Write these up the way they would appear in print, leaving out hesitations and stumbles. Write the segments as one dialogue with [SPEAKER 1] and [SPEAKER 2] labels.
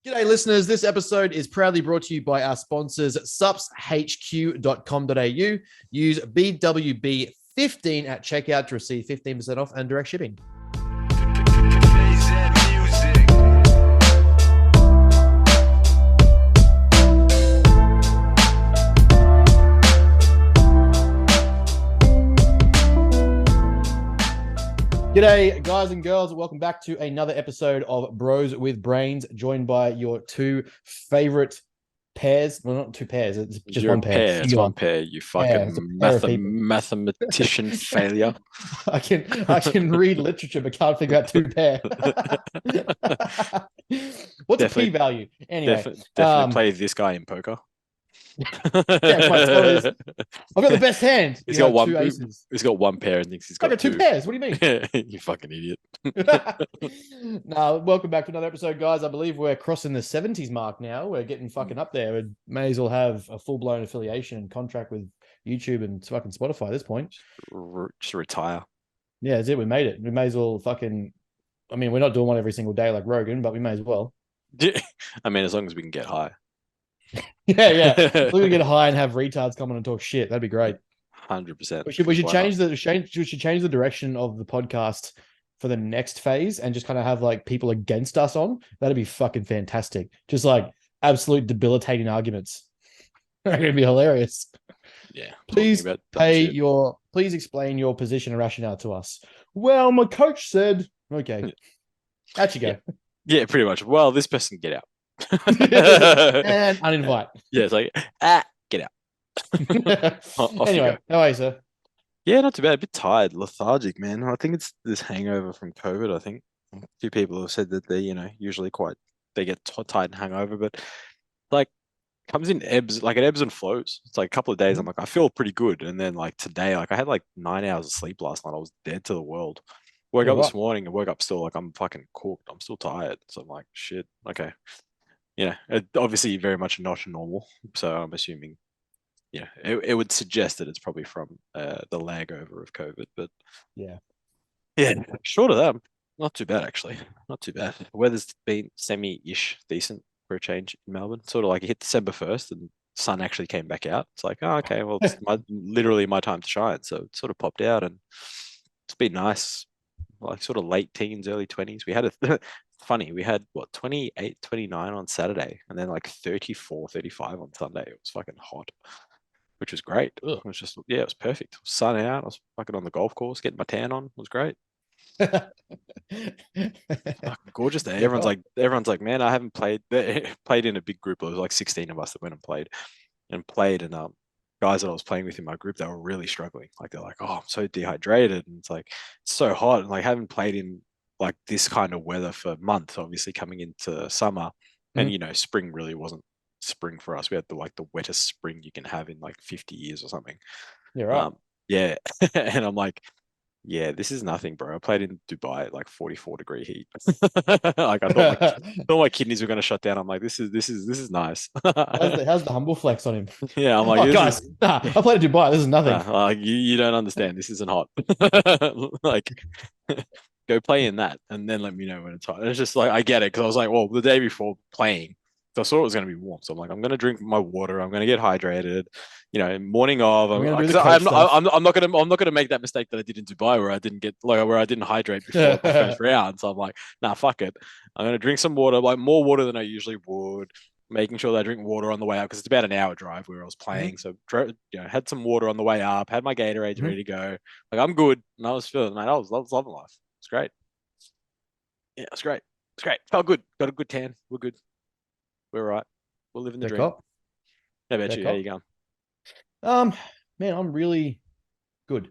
[SPEAKER 1] G'day, listeners. This episode is proudly brought to you by our sponsors, supshq.com.au. Use BWB15 at checkout to receive 15% off and direct shipping. G'day, guys and girls. Welcome back to another episode of Bros with Brains, joined by your two favorite pairs. Well, not two pairs. It's just one pair.
[SPEAKER 2] It's one pair. You fucking mathematician failure.
[SPEAKER 1] I can read literature, but can't figure out two pair. What's a p-value? Anyway,
[SPEAKER 2] definitely play this guy in poker.
[SPEAKER 1] I've got the best hand.
[SPEAKER 2] He's got one. He's got one pair and thinks he's got
[SPEAKER 1] two pairs. What do you mean?
[SPEAKER 2] You fucking idiot.
[SPEAKER 1] Now, welcome back to another episode, guys. I believe we're crossing the 70s mark now. We're getting fucking up there. We may as well have a full-blown affiliation and contract with YouTube and fucking Spotify at this point.
[SPEAKER 2] Just retire.
[SPEAKER 1] Yeah, that's it. We made it. We may as well fucking. I mean, we're not doing one every single day like Rogan, but we may as well.
[SPEAKER 2] I mean, as long as we can get high.
[SPEAKER 1] Yeah. We're gonna get high and have retards come on and talk shit. That'd be great.
[SPEAKER 2] 100%.
[SPEAKER 1] We should change the direction of the podcast for the next phase and just kind of have like people against us on. That'd be fucking fantastic. Just like absolute debilitating arguments. They're gonna be hilarious.
[SPEAKER 2] Yeah.
[SPEAKER 1] Please explain your position and rationale to us. Well, my coach said, okay. Out you go.
[SPEAKER 2] Yeah, pretty much. Well, this person get out.
[SPEAKER 1] And uninvite.
[SPEAKER 2] Yeah, it's like, get out.
[SPEAKER 1] Anyway, how are you, sir?
[SPEAKER 2] Yeah, not too bad. A bit tired, lethargic, man. I think it's this hangover from COVID. I think a few people have said that they, usually they get tired and hungover, but like comes in ebbs, like it ebbs and flows. It's like a couple of days, I'm like, I feel pretty good. And then like today, like I had like 9 hours of sleep last night. I was dead to the world. Woke up this morning and woke up still like I'm fucking cooked. I'm still tired. So I'm like, shit, okay. Obviously very much not normal. So I'm assuming, it would suggest that it's probably from the lag over of COVID. But yeah, short of that, not too bad actually. Not too bad. The weather's been semi-ish decent for a change in Melbourne. Sort of like it hit December 1st and sun actually came back out. It's like, oh, okay, well, it's literally my time to shine. So it sort of popped out and it's been nice. Like sort of late teens, early 20s. We had we had 28, 29 on Saturday and then like 34, 35 on Sunday. It was fucking hot, which was great. It was just, it was perfect. Sun out. I was fucking on the golf course, getting my tan on. It was great. Gorgeous day. Everyone's like, man, I haven't played in a big group. There was like 16 of us that went and played. And guys that I was playing with in my group, they were really struggling. Like they're like, oh, I'm so dehydrated. And it's like, it's so hot. And like haven't played in like this kind of weather for months, obviously coming into summer. And, spring really wasn't spring for us. We had the wettest spring you can have in like 50 years or something.
[SPEAKER 1] Yeah, right.
[SPEAKER 2] Yeah. And I'm like, yeah, this is nothing, bro. I played in Dubai at like 44-degree heat. Like I thought my kidneys were going to shut down. I'm like, this is nice.
[SPEAKER 1] How's the humble flex on him?
[SPEAKER 2] Yeah, I'm like,
[SPEAKER 1] guys, I played in Dubai. This is nothing.
[SPEAKER 2] Like you don't understand. This isn't hot. Like, go play in that, and then let me know when it's hot. And it's just like I get it because I was like, well, the day before playing, so I thought it was going to be warm. So I'm like, I'm going to drink my water. I'm going to get hydrated. Morning of. I'm not going to make that mistake that I did in Dubai where I didn't hydrate before the first round. So I'm like, nah, fuck it. I'm going to drink some water, like more water than I usually would. Making sure that I drink water on the way up because it's about an hour drive where I was playing. So had some water on the way up. Had my Gatorade ready to go. Like I'm good, and I was feeling, man, I was loving life. It's great. Yeah, it's great. It's great. Felt good. Got a good tan. We're good. We're all right. We're living the dream. How about you? How you
[SPEAKER 1] going? Man, I'm really good.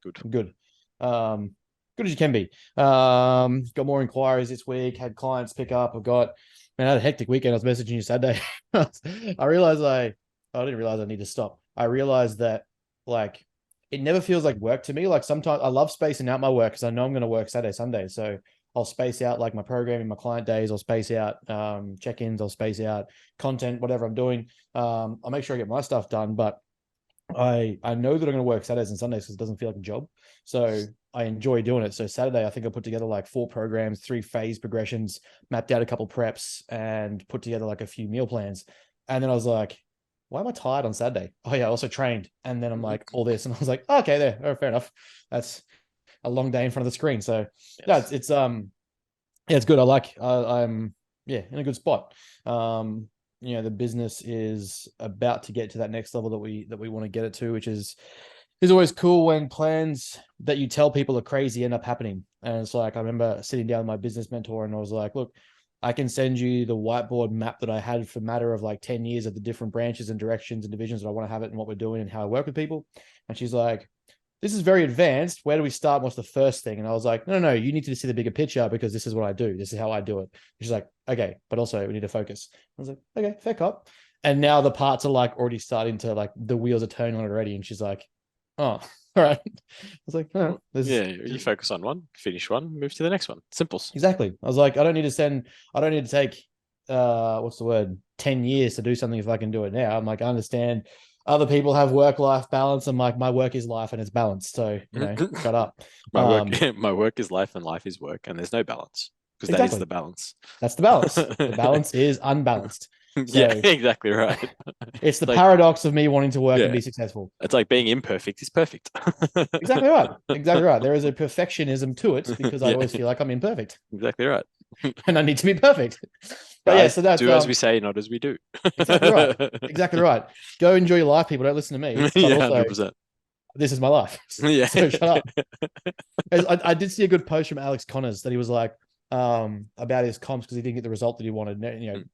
[SPEAKER 1] Good. Good as you can be. Got more inquiries this week. Had clients pick up. I had a hectic weekend. I was messaging you Saturday. I didn't realize I need to stop. I realized that like it never feels like work to me. Like sometimes I love spacing out my work because I know I'm going to work Saturday, Sunday. So I'll space out like my programming, my client days. I'll space out check-ins. I'll space out content, whatever I'm doing. I'll make sure I get my stuff done. But I know that I'm going to work Saturdays and Sundays because it doesn't feel like a job. So I enjoy doing it. So Saturday, I think I put together like 4 programs, 3 phase progressions, mapped out a couple preps, and put together like a few meal plans. And then I was like, why am I tired on Saturday? Oh yeah, I also trained. And then I'm like, all this, and I was like, oh, okay, there, oh, fair enough. That's a long day in front of the screen. So no, it's yeah, it's good. I'm yeah, in a good spot. The business is about to get to that next level that we want to get it to, which is always cool when plans that you tell people are crazy end up happening. And it's like, I remember sitting down with my business mentor and I was like, look, I can send you the whiteboard map that I had for a matter of like 10 years of the different branches and directions and divisions that I want to have it and what we're doing and how I work with people. And she's like, this is very advanced. Where do we start? What's the first thing? And I was like, no, you need to see the bigger picture because this is what I do. This is how I do it. She's like, okay, but also we need to focus. I was like, okay, fair cop. And now the parts are like already starting to like the wheels are turning on it already. And she's like, oh, all right. I was like, oh,
[SPEAKER 2] yeah, you focus on one, finish one, move to the next one. Simple.
[SPEAKER 1] Exactly. I was like, I don't need to take what's the word, 10 years to do something if I can do it now. I'm like, I understand other people have work-life balance. I'm like, my work is life and it's balanced. So, shut up.
[SPEAKER 2] My work is life and life is work, and there's no balance because that is the balance.
[SPEAKER 1] That's the balance. The balance is unbalanced. So,
[SPEAKER 2] yeah, exactly right.
[SPEAKER 1] It's the paradox of me wanting to work and be successful.
[SPEAKER 2] It's like being imperfect is perfect.
[SPEAKER 1] Exactly right. Exactly right. There is a perfectionism to it because I always feel like I'm imperfect.
[SPEAKER 2] Exactly right.
[SPEAKER 1] And I need to be perfect. But yeah, so that's
[SPEAKER 2] do as we say, not as we do.
[SPEAKER 1] Exactly right. Exactly right. Go enjoy your life, people. Don't listen to me. But
[SPEAKER 2] yeah,
[SPEAKER 1] also,
[SPEAKER 2] 100%.
[SPEAKER 1] This is my life.
[SPEAKER 2] Yeah.
[SPEAKER 1] So shut up. I did see a good post from Alex Connors that he was like about his comps because he didn't get the result that he wanted.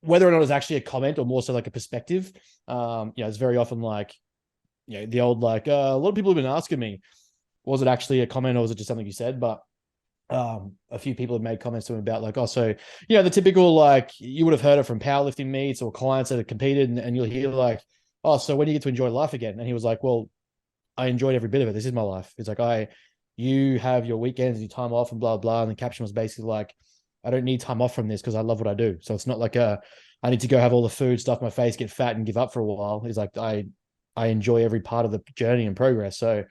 [SPEAKER 1] Whether or not it's actually a comment or more so like a perspective. It's very often like, the old like a lot of people have been asking me, was it actually a comment or was it just something you said? But a few people have made comments to him about like, oh, so the typical like you would have heard it from powerlifting meets or clients that have competed, and you'll hear like, oh, so when do you get to enjoy life again? And he was like, well, I enjoyed every bit of it. This is my life. It's like you have your weekends, your time off, and blah blah. And the caption was basically like, I don't need time off from this because I love what I do. So it's not like I need to go have all the food, stuff my face, get fat, and give up for a while. He's like, I enjoy every part of the journey and progress. So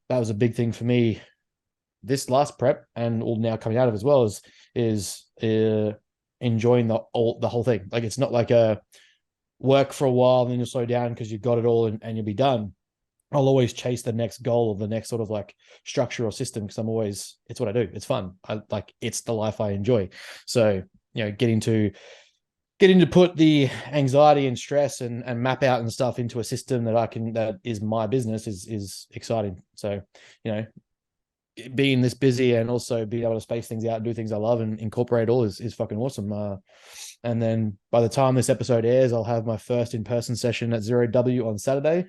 [SPEAKER 1] that was a big thing for me. This last prep and all now coming out of as well is enjoying the whole thing. Like it's not like a work for a while and then you'll slow down because you've got it all and you'll be done. I'll always chase the next goal or the next sort of like structure or system because it's what I do. It's fun. It's the life I enjoy. So, getting to put the anxiety and stress and map out and stuff into a system that is my business is exciting. So, being this busy and also being able to space things out and do things I love and incorporate it all is fucking awesome. And then by the time this episode airs, I'll have my first in-person session at Zero W on Saturday.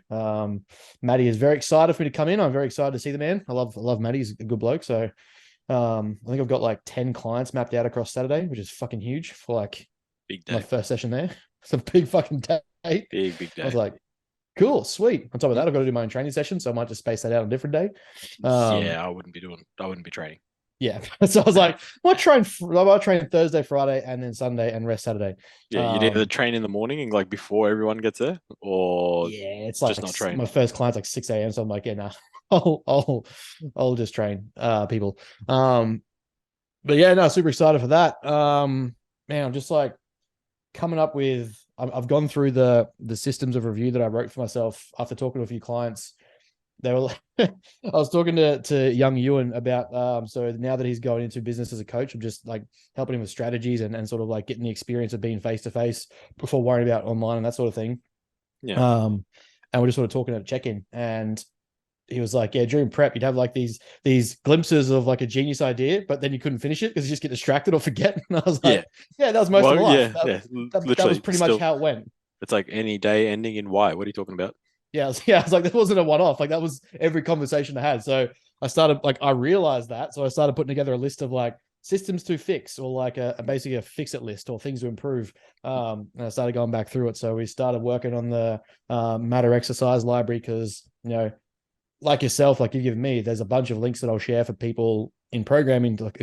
[SPEAKER 1] Maddie is very excited for me to come in. I'm very excited to see the man. I love Maddie. He's a good bloke. So I think I've got like 10 clients mapped out across Saturday, which is fucking huge for like
[SPEAKER 2] big day.
[SPEAKER 1] My first session there. It's a big fucking day.
[SPEAKER 2] Big day.
[SPEAKER 1] I was like, cool, sweet. On top of that, I've got to do my own training session, so I might just space that out on a different day.
[SPEAKER 2] I wouldn't be training.
[SPEAKER 1] Yeah. So I was like, I might train Thursday, Friday, and then Sunday and rest Saturday.
[SPEAKER 2] Yeah, you'd either train in the morning and like before everyone gets there, or
[SPEAKER 1] it's like
[SPEAKER 2] just not train.
[SPEAKER 1] My first client's like 6 a.m. So I'm like, yeah, nah. I'll just train people. But yeah, no, super excited for that. Man, I'm just like coming up with I've gone through the systems of review that I wrote for myself after talking to a few clients. They were like, I was talking to young Ewan about so now that he's going into business as a coach, I'm just like helping him with strategies and sort of like getting the experience of being face to face before worrying about online and that sort of thing.
[SPEAKER 2] Yeah.
[SPEAKER 1] And we're just sort of talking at a check-in, and he was like, yeah, during prep, you'd have like these glimpses of like a genius idea, but then you couldn't finish it because you just get distracted or forget. And I was like, yeah, that was most of life. That was pretty much how it went.
[SPEAKER 2] It's like any day ending in Y. What are you talking about?
[SPEAKER 1] I was like, that wasn't a one-off. Like that was every conversation I had. So I realized that. So I started putting together a list of like systems to fix or like basically a fix-it list or things to improve. And I started going back through it. So we started working on the matter exercise library because, like yourself, like you've given me, there's a bunch of links that I'll share for people in programming. Like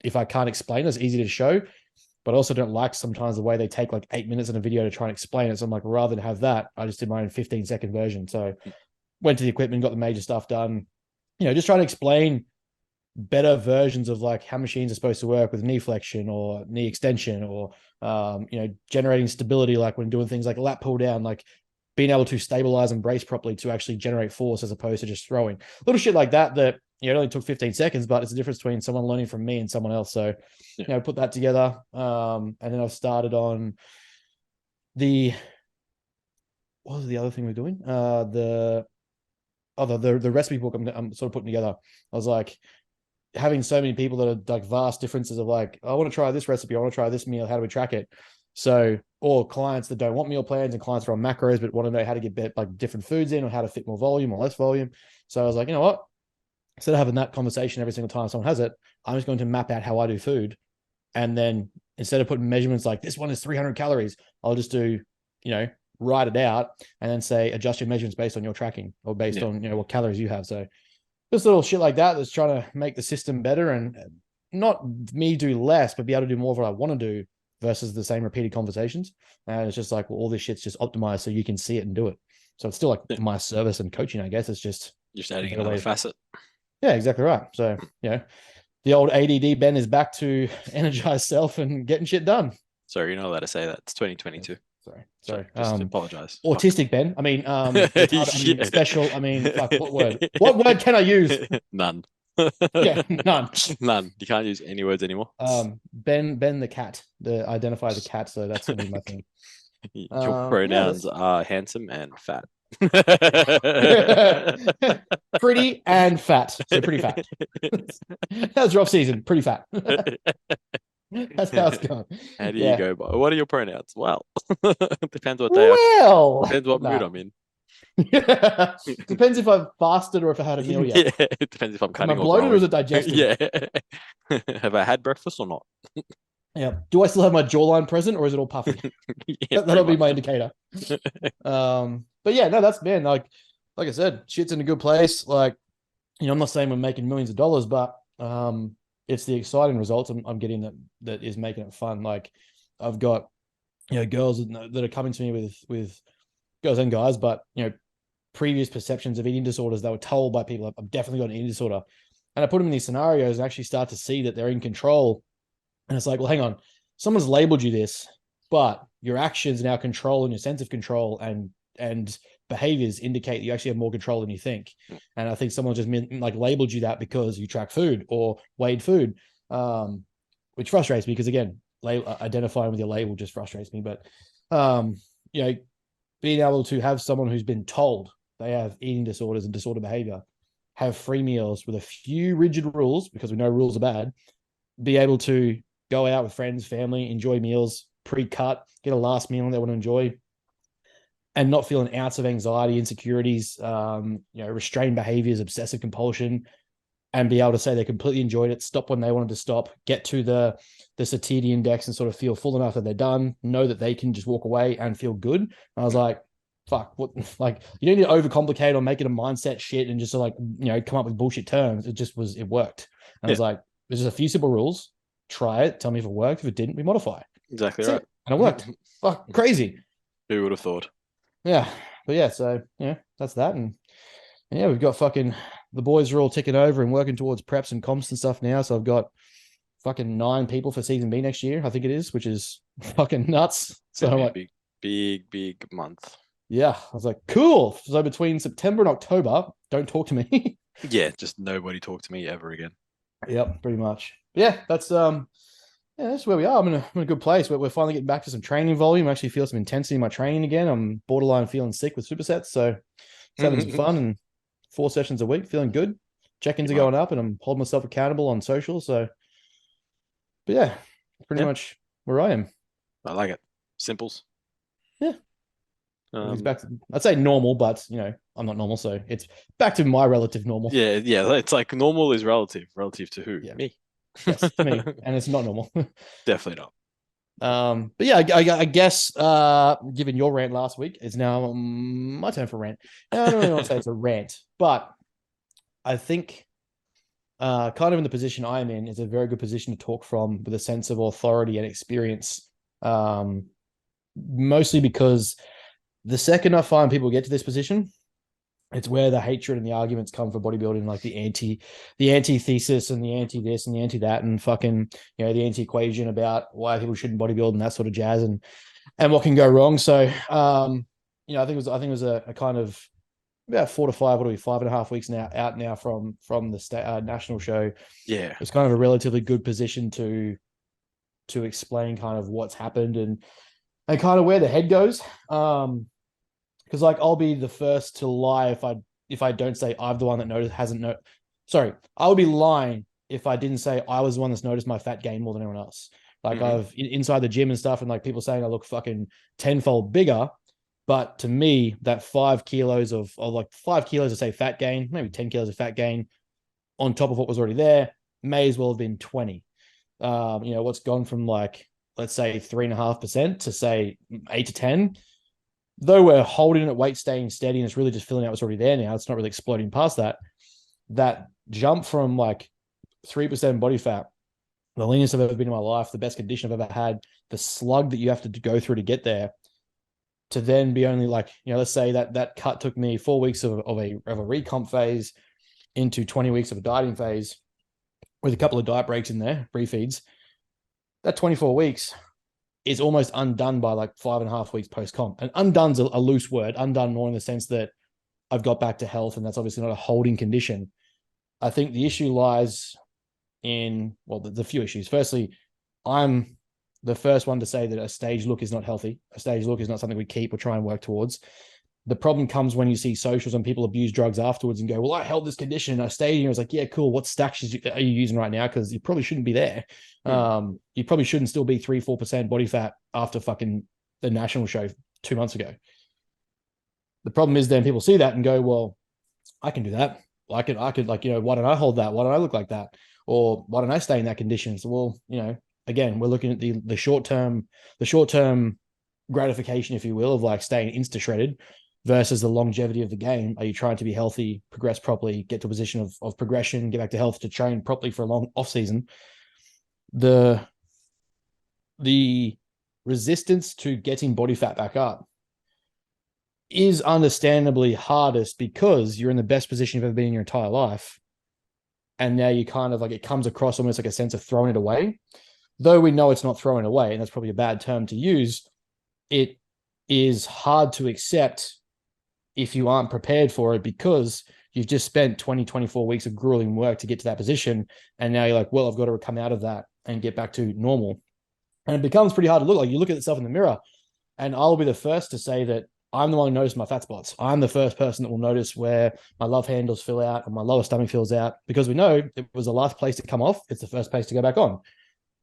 [SPEAKER 1] if I can't explain, it's easy to show. but I also don't like sometimes the way they take like 8 minutes in a video to try and explain it. So I'm like, rather than have that, I just did my own 15-second version. So went to the equipment, got the major stuff done, just trying to explain better versions of like how machines are supposed to work with knee flexion or knee extension or generating stability, like when doing things like lat pull down, like being able to stabilize and brace properly to actually generate force as opposed to just throwing little shit like that it only took 15 seconds, but it's a difference between someone learning from me and someone else. So put that together, and then I've started on what was the other thing we're doing, the recipe book I'm sort of putting together. I was like, having so many people that are like vast differences of like, I want to try this recipe, I want to try this meal, how do we track it? So, or clients that don't want meal plans and clients that are on macros but want to know how to get like different foods in or how to fit more volume or less volume. So I was like, you know what? Instead of having that conversation every single time someone has it, I'm just going to map out how I do food. And then instead of putting measurements like this one is 300 calories, I'll just do, write it out and then say, adjust your measurements based on your tracking or based on, what calories you have. So just little shit like that that's trying to make the system better and not me do less, but be able to do more of what I want to do versus the same repeated conversations. And it's just like, well, all this shit's just optimized so you can see it and do it. So it's still like my service and coaching, I guess. It's just
[SPEAKER 2] adding another facet.
[SPEAKER 1] Yeah, exactly right. So, the old ADD Ben is back to energized self and getting shit done.
[SPEAKER 2] Sorry, you're not allowed to say that. It's 2022.
[SPEAKER 1] Sorry.
[SPEAKER 2] Just apologize.
[SPEAKER 1] Autistic Ben. I mean, special. I mean, fuck, what word? What word can I use?
[SPEAKER 2] None.
[SPEAKER 1] Yeah, none.
[SPEAKER 2] None. You can't use any words anymore.
[SPEAKER 1] Ben the cat. Identify the cat. So that's gonna be my thing.
[SPEAKER 2] Your pronouns are handsome and fat.
[SPEAKER 1] Pretty and fat. So pretty fat. That's rough season. Pretty fat. That's how it's going.
[SPEAKER 2] How do you go by? What are your pronouns? Well, depends what day. Depends what mood I'm in.
[SPEAKER 1] Depends if I've fasted or if I had a meal yet.
[SPEAKER 2] Yeah, it depends if I'm cutting.
[SPEAKER 1] Am I bloated or is it digested?
[SPEAKER 2] Yeah. Have I had breakfast or not?
[SPEAKER 1] Yeah. Do I still have my jawline present or is it all puffy? That'll be my indicator. But yeah, no, that's man. Like I said, shit's in a good place. Like, I'm not saying we're making millions of dollars, but it's the exciting results I'm getting that is making it fun. Like I've got, girls that are coming to me with girls and guys, but previous perceptions of eating disorders. They were told by people, I've definitely got an eating disorder. And I put them in these scenarios and actually start to see that they're in control. And it's like, well, hang on, someone's labeled you this, but your actions now control and your sense of control and behaviors indicate that you actually have more control than you think. And I think someone just like labeled you that because you track food or weighed food, which frustrates me because again, identifying with your label just frustrates me. But being able to have someone who's been told they have eating disorders and disorder behavior, have free meals with a few rigid rules because we know rules are bad, be able to go out with friends, family, enjoy meals, pre-cut, get a last meal they want to enjoy, and not feel an ounce of anxiety, insecurities, restrained behaviors, obsessive compulsion, and be able to say they completely enjoyed it, stop when they wanted to stop, get to the satiety index and sort of feel full enough that they're done, know that they can just walk away and feel good. And I was like, fuck, what? Like, you don't need to overcomplicate or make it a mindset shit and just come up with bullshit terms. It worked. And I was like, there's just a few simple rules. Try it. Tell me if it worked. If it didn't, we modify.
[SPEAKER 2] Exactly right.
[SPEAKER 1] And it worked. Fuck, crazy.
[SPEAKER 2] Who would have thought?
[SPEAKER 1] Yeah. But yeah, so that's that. And yeah, we've got fucking the boys are all ticking over and working towards preps and comps and stuff now. So I've got fucking 9 people for season B next year, I think it is, which is fucking nuts. So I'm like,
[SPEAKER 2] big month.
[SPEAKER 1] Yeah. I was like, cool. So between September and October, don't talk to me.
[SPEAKER 2] Yeah, just nobody talk to me ever again.
[SPEAKER 1] Yep, pretty much. But yeah, that's where we are. I'm in a good place. We're finally getting back to some training volume. I actually feel some intensity in my training again. I'm borderline feeling sick with supersets, so it's having some fun and 4 sessions a week, feeling good. Check-ins are going up, and I'm holding myself accountable on social. So, but yeah, pretty much where I am.
[SPEAKER 2] I like it. Simples.
[SPEAKER 1] Yeah. It's back to, I'd say normal, but I'm not normal, so it's back to my relative normal.
[SPEAKER 2] Yeah. It's like normal is relative to who?
[SPEAKER 1] Yeah.
[SPEAKER 2] Me.
[SPEAKER 1] Yes, to me, and it's not normal.
[SPEAKER 2] Definitely not.
[SPEAKER 1] But yeah, I guess given your rant last week, it's now my turn for rant. Now, I don't really want to say it's a rant, but I think kind of in the position I'm in is a very good position to talk from with a sense of authority and experience. Mostly because the second I find people get to this position, it's where the hatred and the arguments come for bodybuilding, like the anti-thesis and the anti-this and the anti-that and fucking, the anti-equation about why people shouldn't bodybuild and that sort of jazz and what can go wrong. So, I think it was a kind of about 4 to 5, 5.5 weeks out now from the national show.
[SPEAKER 2] Yeah.
[SPEAKER 1] It's kind of a relatively good position to explain kind of what's happened and kind of where the head goes. Because like I'll be the first to lie if I don't say I'm the one that Sorry, I would be lying if I didn't say I was the one that's noticed my fat gain more than anyone else. Like I've inside the gym and stuff, and like people saying I look fucking tenfold bigger, but to me that 5 kilos of 5 kilos of say fat gain, maybe 10 kilos of fat gain, on top of what was already there, may as well have been 20. What's gone from like let's say 3.5% to say 8 to 10. Though we're holding it, weight staying steady, and it's really just filling out what's already there now. It's not really exploding past that. That jump from like 3% body fat, the leanest I've ever been in my life, the best condition I've ever had, the slug that you have to go through to get there, to then be only like, let's say that cut took me 4 weeks of a recomp phase into 20 weeks of a dieting phase with a couple of diet breaks in there, refeeds. That 24 weeks is almost undone by like 5.5 weeks post comp. And undone's a loose word, undone more in the sense that I've got back to health, and that's obviously not a holding condition. I think the issue lies in, well, the few issues. Firstly, I'm the first one to say that a stage look is not healthy. A stage look is not something we keep or try and work towards. The problem comes when you see socials and people abuse drugs afterwards and go, well, I held this condition and I stayed. And I was like, yeah, cool. What stacks are you using right now? Because you probably shouldn't be there. You probably shouldn't still be 3-4% body fat after fucking the national show 2 months ago. The problem is then people see that and go, well, I can do that. I could like, why don't I hold that? Why don't I look like that? Or why don't I stay in that condition? So, well, again, we're looking at the short-term gratification, if you will, of like staying insta shredded versus the longevity of the game. Are you trying to be healthy, progress properly, get to a position of progression, get back to health to train properly for a long off season? The resistance to getting body fat back up is understandably hardest because you're in the best position you've ever been in your entire life. And now you kind of like, it comes across almost like a sense of throwing it away. Though we know it's not throwing away, and that's probably a bad term to use, it is hard to accept if you aren't prepared for it, because you've just spent 24 weeks of grueling work to get to that position. And now you're like, well, I've got to come out of that and get back to normal. And it becomes pretty hard to look. Like you look at yourself in the mirror, and I'll be the first to say that I'm the one who noticed my fat spots. I'm the first person that will notice where my love handles fill out and my lower stomach fills out, because we know it was the last place to come off. It's the first place to go back on.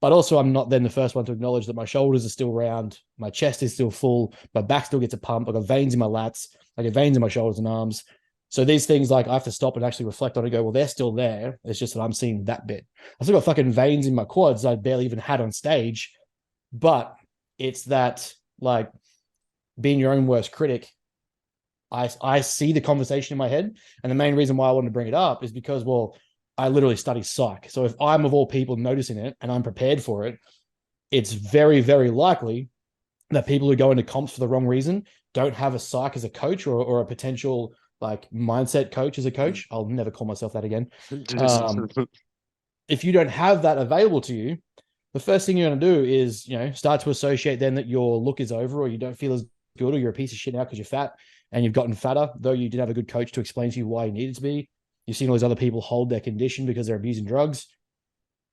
[SPEAKER 1] But also, I'm not then the first one to acknowledge that my shoulders are still round, my chest is still full, my back still gets a pump, I got veins in my lats, I get veins in my shoulders and arms. So these things, like I have to stop and actually reflect on it and go, well, they're still there. It's just that I'm seeing that bit. I've still got fucking veins in my quads I barely even had on stage. But it's that, like, being your own worst critic. I see the conversation in my head. And the main reason why I wanted to bring it up is because, well, I literally study psych. So if I'm of all people noticing it and I'm prepared for it, it's very, very likely that people who go into comps for the wrong reason don't have a psych as a coach or a potential like mindset coach as a coach. I'll never call myself that again. If you don't have that available to you, the first thing you're going to do is, start to associate then that your look is over, or you don't feel as good, or you're a piece of shit now because you're fat and you've gotten fatter, though you didn't have a good coach to explain to you why you needed to be. You've seen all these other people hold their condition because they're abusing drugs.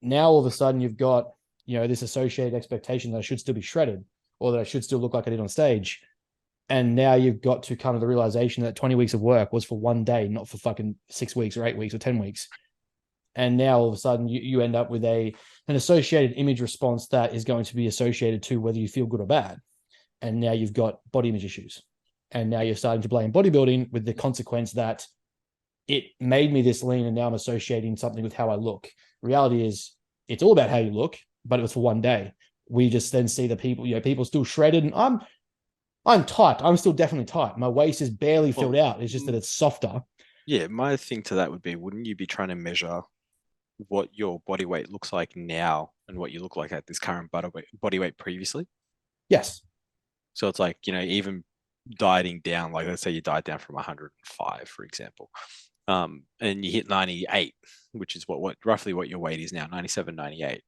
[SPEAKER 1] Now, all of a sudden, you've got, this associated expectation that I should still be shredded, or that I should still look like I did on stage. And now you've got to come to the realization that 20 weeks of work was for one day, not for fucking 6 weeks or 8 weeks or 10 weeks. And now all of a sudden you end up with an associated image response that is going to be associated to whether you feel good or bad. And now you've got body image issues. And now you're starting to blame bodybuilding with the consequence that it made me this lean, and now I'm associating something with how I look. Reality is it's all about how you look, but it was for one day. We just then see the people, people still shredded, and I'm tight. I'm still definitely tight. My waist is barely filled out. It's just that it's softer.
[SPEAKER 2] Yeah, my thing to that would be, wouldn't you be trying to measure what your body weight looks like now and what you look like at this current body weight previously.
[SPEAKER 1] Yes.
[SPEAKER 2] So it's like, even dieting down, like let's say you diet down from 105, for example, and you hit 98, which is what roughly what your weight is now, 97, 98.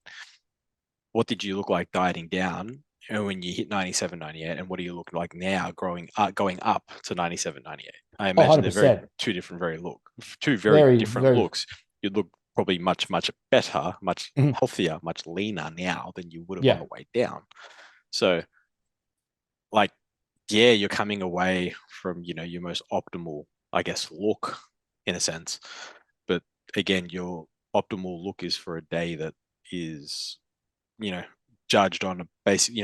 [SPEAKER 2] What did you look like dieting down? And when you hit 97, 98, and what do you look like now going up to 97, 98? I
[SPEAKER 1] Oh,
[SPEAKER 2] imagine they're
[SPEAKER 1] 100%.
[SPEAKER 2] two very
[SPEAKER 1] Very,
[SPEAKER 2] different
[SPEAKER 1] very.
[SPEAKER 2] looks. You'd look probably much, much better, much
[SPEAKER 1] Mhm.
[SPEAKER 2] healthier, much leaner now than you would have on
[SPEAKER 1] Yeah.
[SPEAKER 2] the way down. So, like, yeah, you're coming away from, your most optimal, I guess, look in a sense. But again, your optimal look is for a day that is, you know, judged on a basic,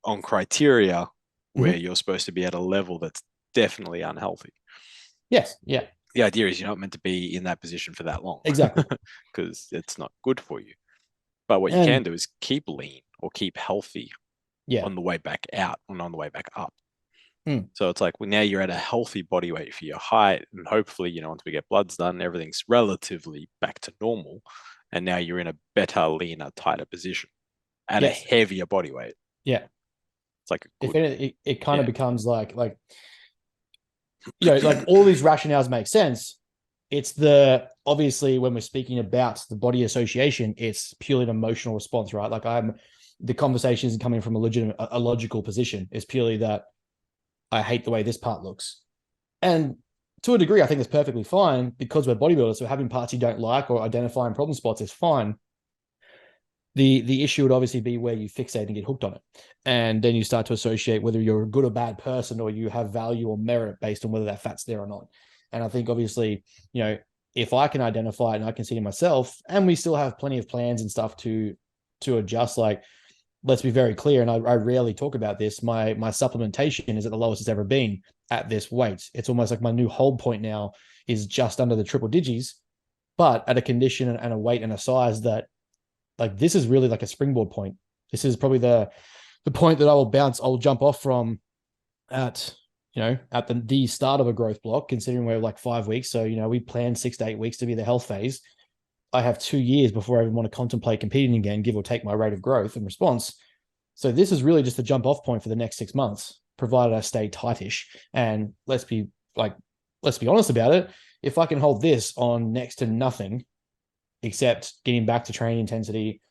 [SPEAKER 2] on criteria where
[SPEAKER 1] Mhm.
[SPEAKER 2] you're supposed to be at a level that's definitely unhealthy.
[SPEAKER 1] Yes. Yeah.
[SPEAKER 2] The idea is you're not meant to be in that position for that long
[SPEAKER 1] Exactly.
[SPEAKER 2] because it's not good for you. But what you can
[SPEAKER 1] And
[SPEAKER 2] do is keep lean or keep healthy
[SPEAKER 1] yeah.
[SPEAKER 2] on the way back out and on the way back up.
[SPEAKER 1] Mm.
[SPEAKER 2] So it's like, well, now you're at a healthy body weight for your height, and hopefully, once we get bloods done, everything's relatively back to normal, and now you're in a better, leaner, tighter position at a
[SPEAKER 1] Yes.
[SPEAKER 2] heavier body weight.
[SPEAKER 1] Yeah.
[SPEAKER 2] It's like a
[SPEAKER 1] If
[SPEAKER 2] good,
[SPEAKER 1] it kind of
[SPEAKER 2] yeah,
[SPEAKER 1] becomes like like all these rationales make sense. It's the obviously when we're speaking about the body association, it's purely an emotional response, right? Like the conversation isn't coming from a logical position. It's purely that I hate the way this part looks. And to a degree, I think it's perfectly fine because we're bodybuilders. So having parts you don't like or identifying problem spots is fine. The issue would obviously be where you fixate and get hooked on it. And then you start to associate whether you're a good or bad person or you have value or merit based on whether that fat's there or not. And I think obviously, if I can identify it and I can see it myself, and we still have plenty of plans and stuff to adjust, like let's be very clear, and I rarely talk about this. My supplementation is at the lowest it's ever been at this weight. It's almost like my new hold point now is just under the triple digits, but at a condition and a weight and a size that like this is really like a springboard point. This is probably the point that I'll jump off from at at the start of a growth block, considering we're like 5 weeks. So, we plan 6 to 8 weeks to be the health phase. I have 2 years before I even want to contemplate competing again, give or take my rate of growth and response. So this is really just a jump off point for the next 6 months, provided I stay tightish. And let's be honest about it. If I can hold this on next to nothing except getting back to training intensity,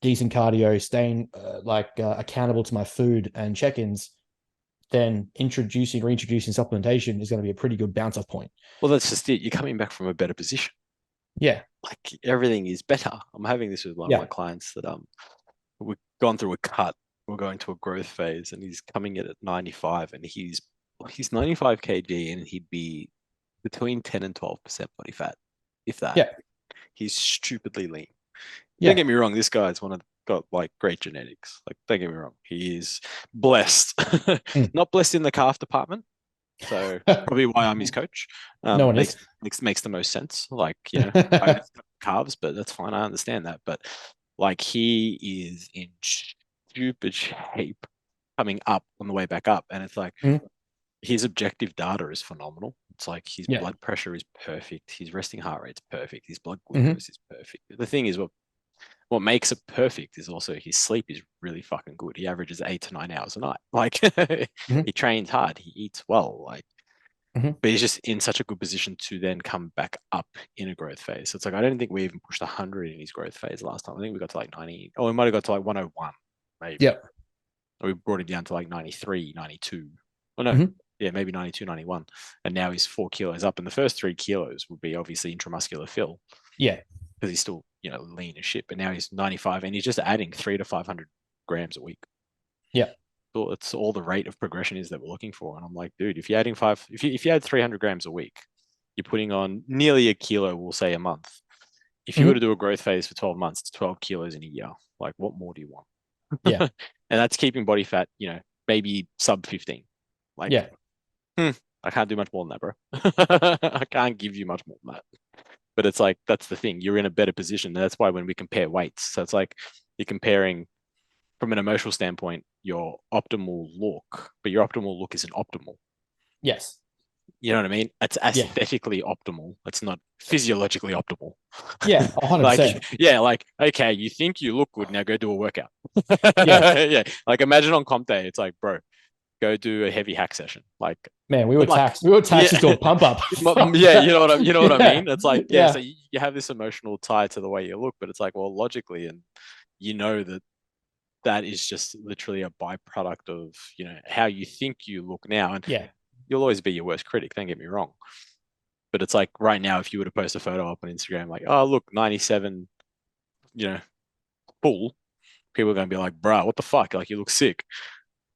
[SPEAKER 1] decent cardio, staying accountable to my food and check-ins, then reintroducing supplementation is going to be a pretty good bounce off point.
[SPEAKER 2] well, that's just it. You're coming back from a better position.
[SPEAKER 1] Yeah.
[SPEAKER 2] Like everything is better. I'm having this with one of my
[SPEAKER 1] Yeah.
[SPEAKER 2] clients that we've gone through a cut. We're going to a growth phase, and he's coming in at 95, and he's 95 kg, and he'd be between 10 and 12% body fat, if that.
[SPEAKER 1] Yeah.
[SPEAKER 2] He's stupidly lean. Don't
[SPEAKER 1] Yeah.
[SPEAKER 2] get me wrong, this guy's got like great genetics. Like, don't get me wrong, he is blessed.
[SPEAKER 1] Mm.
[SPEAKER 2] Not blessed in the calf department. So probably why I'm his coach.
[SPEAKER 1] No one
[SPEAKER 2] Makes
[SPEAKER 1] is.
[SPEAKER 2] makes the most sense. Like, I calves, but that's fine. I understand that. But like he is in stupid shape coming up on the way back up. And it's like
[SPEAKER 1] Mm.
[SPEAKER 2] his objective data is phenomenal. It's like his
[SPEAKER 1] Yeah.
[SPEAKER 2] blood pressure is perfect, his resting heart rate's perfect, his blood
[SPEAKER 1] Mhm.
[SPEAKER 2] glucose is perfect. The thing is what makes it perfect is also his sleep is really fucking good. He averages 8 to 9 hours a night. Like
[SPEAKER 1] Mhm.
[SPEAKER 2] he trains hard, he eats well, like
[SPEAKER 1] Mhm.
[SPEAKER 2] but he's just in such a good position to then come back up in a growth phase. So it's like I don't think we even pushed 100 in his growth phase last time. I think we got to like 90, or we might have got to like 101, maybe.
[SPEAKER 1] Yeah.
[SPEAKER 2] Or we brought him down to like 93, 92. Oh no,
[SPEAKER 1] Mhm.
[SPEAKER 2] yeah, maybe 92, 91. And now he's 4 kilos up. And the first 3 kilos would be obviously intramuscular fill
[SPEAKER 1] Yeah.
[SPEAKER 2] because he's still, lean as shit. But now he's 95 and he's just adding 300 to 500 grams a week.
[SPEAKER 1] Yeah.
[SPEAKER 2] So it's all the rate of progression is that we're looking for. And I'm like, dude, if you're adding if you add 300 grams a week, you're putting on nearly a kilo, we'll say a month. If you were to
[SPEAKER 1] Mhm.
[SPEAKER 2] do a growth phase for 12 months, it's 12 kilos in a year. Like, what more do you want?
[SPEAKER 1] Yeah.
[SPEAKER 2] And that's keeping body fat, maybe sub 15. Like,
[SPEAKER 1] Yeah.
[SPEAKER 2] I can't do much more than that, bro. I can't give you much more than that. But it's like, that's the thing. You're in a better position. That's why when we compare weights, so it's like you're comparing from an emotional standpoint, your optimal look, but your optimal look isn't optimal.
[SPEAKER 1] Yes.
[SPEAKER 2] You know what I mean? It's
[SPEAKER 1] Yeah.
[SPEAKER 2] aesthetically optimal. It's not physiologically optimal.
[SPEAKER 1] Yeah, 100%.
[SPEAKER 2] Like, yeah, like, okay, you think you look good, now go do a workout.
[SPEAKER 1] Yeah.
[SPEAKER 2] Yeah. Like imagine on comp day, it's like, bro, go do a heavy hack session. Like,
[SPEAKER 1] Man, we were
[SPEAKER 2] but like,
[SPEAKER 1] taxed. We were taxed
[SPEAKER 2] yeah,
[SPEAKER 1] into a pump up.
[SPEAKER 2] yeah, you know what I
[SPEAKER 1] Yeah.
[SPEAKER 2] mean? It's like, yeah, so
[SPEAKER 1] Yeah.
[SPEAKER 2] you have this emotional tie to the way you look, but it's like, well, logically, and you know that that is just literally a byproduct of, you know, how you think you look now. And
[SPEAKER 1] Yeah.
[SPEAKER 2] you'll always be your worst critic, don't get me wrong. But it's like right now, if you were to post a photo up on Instagram, like, oh, look, 97, you know, full, people are going to be like, bruh, what the fuck? Like, you look sick.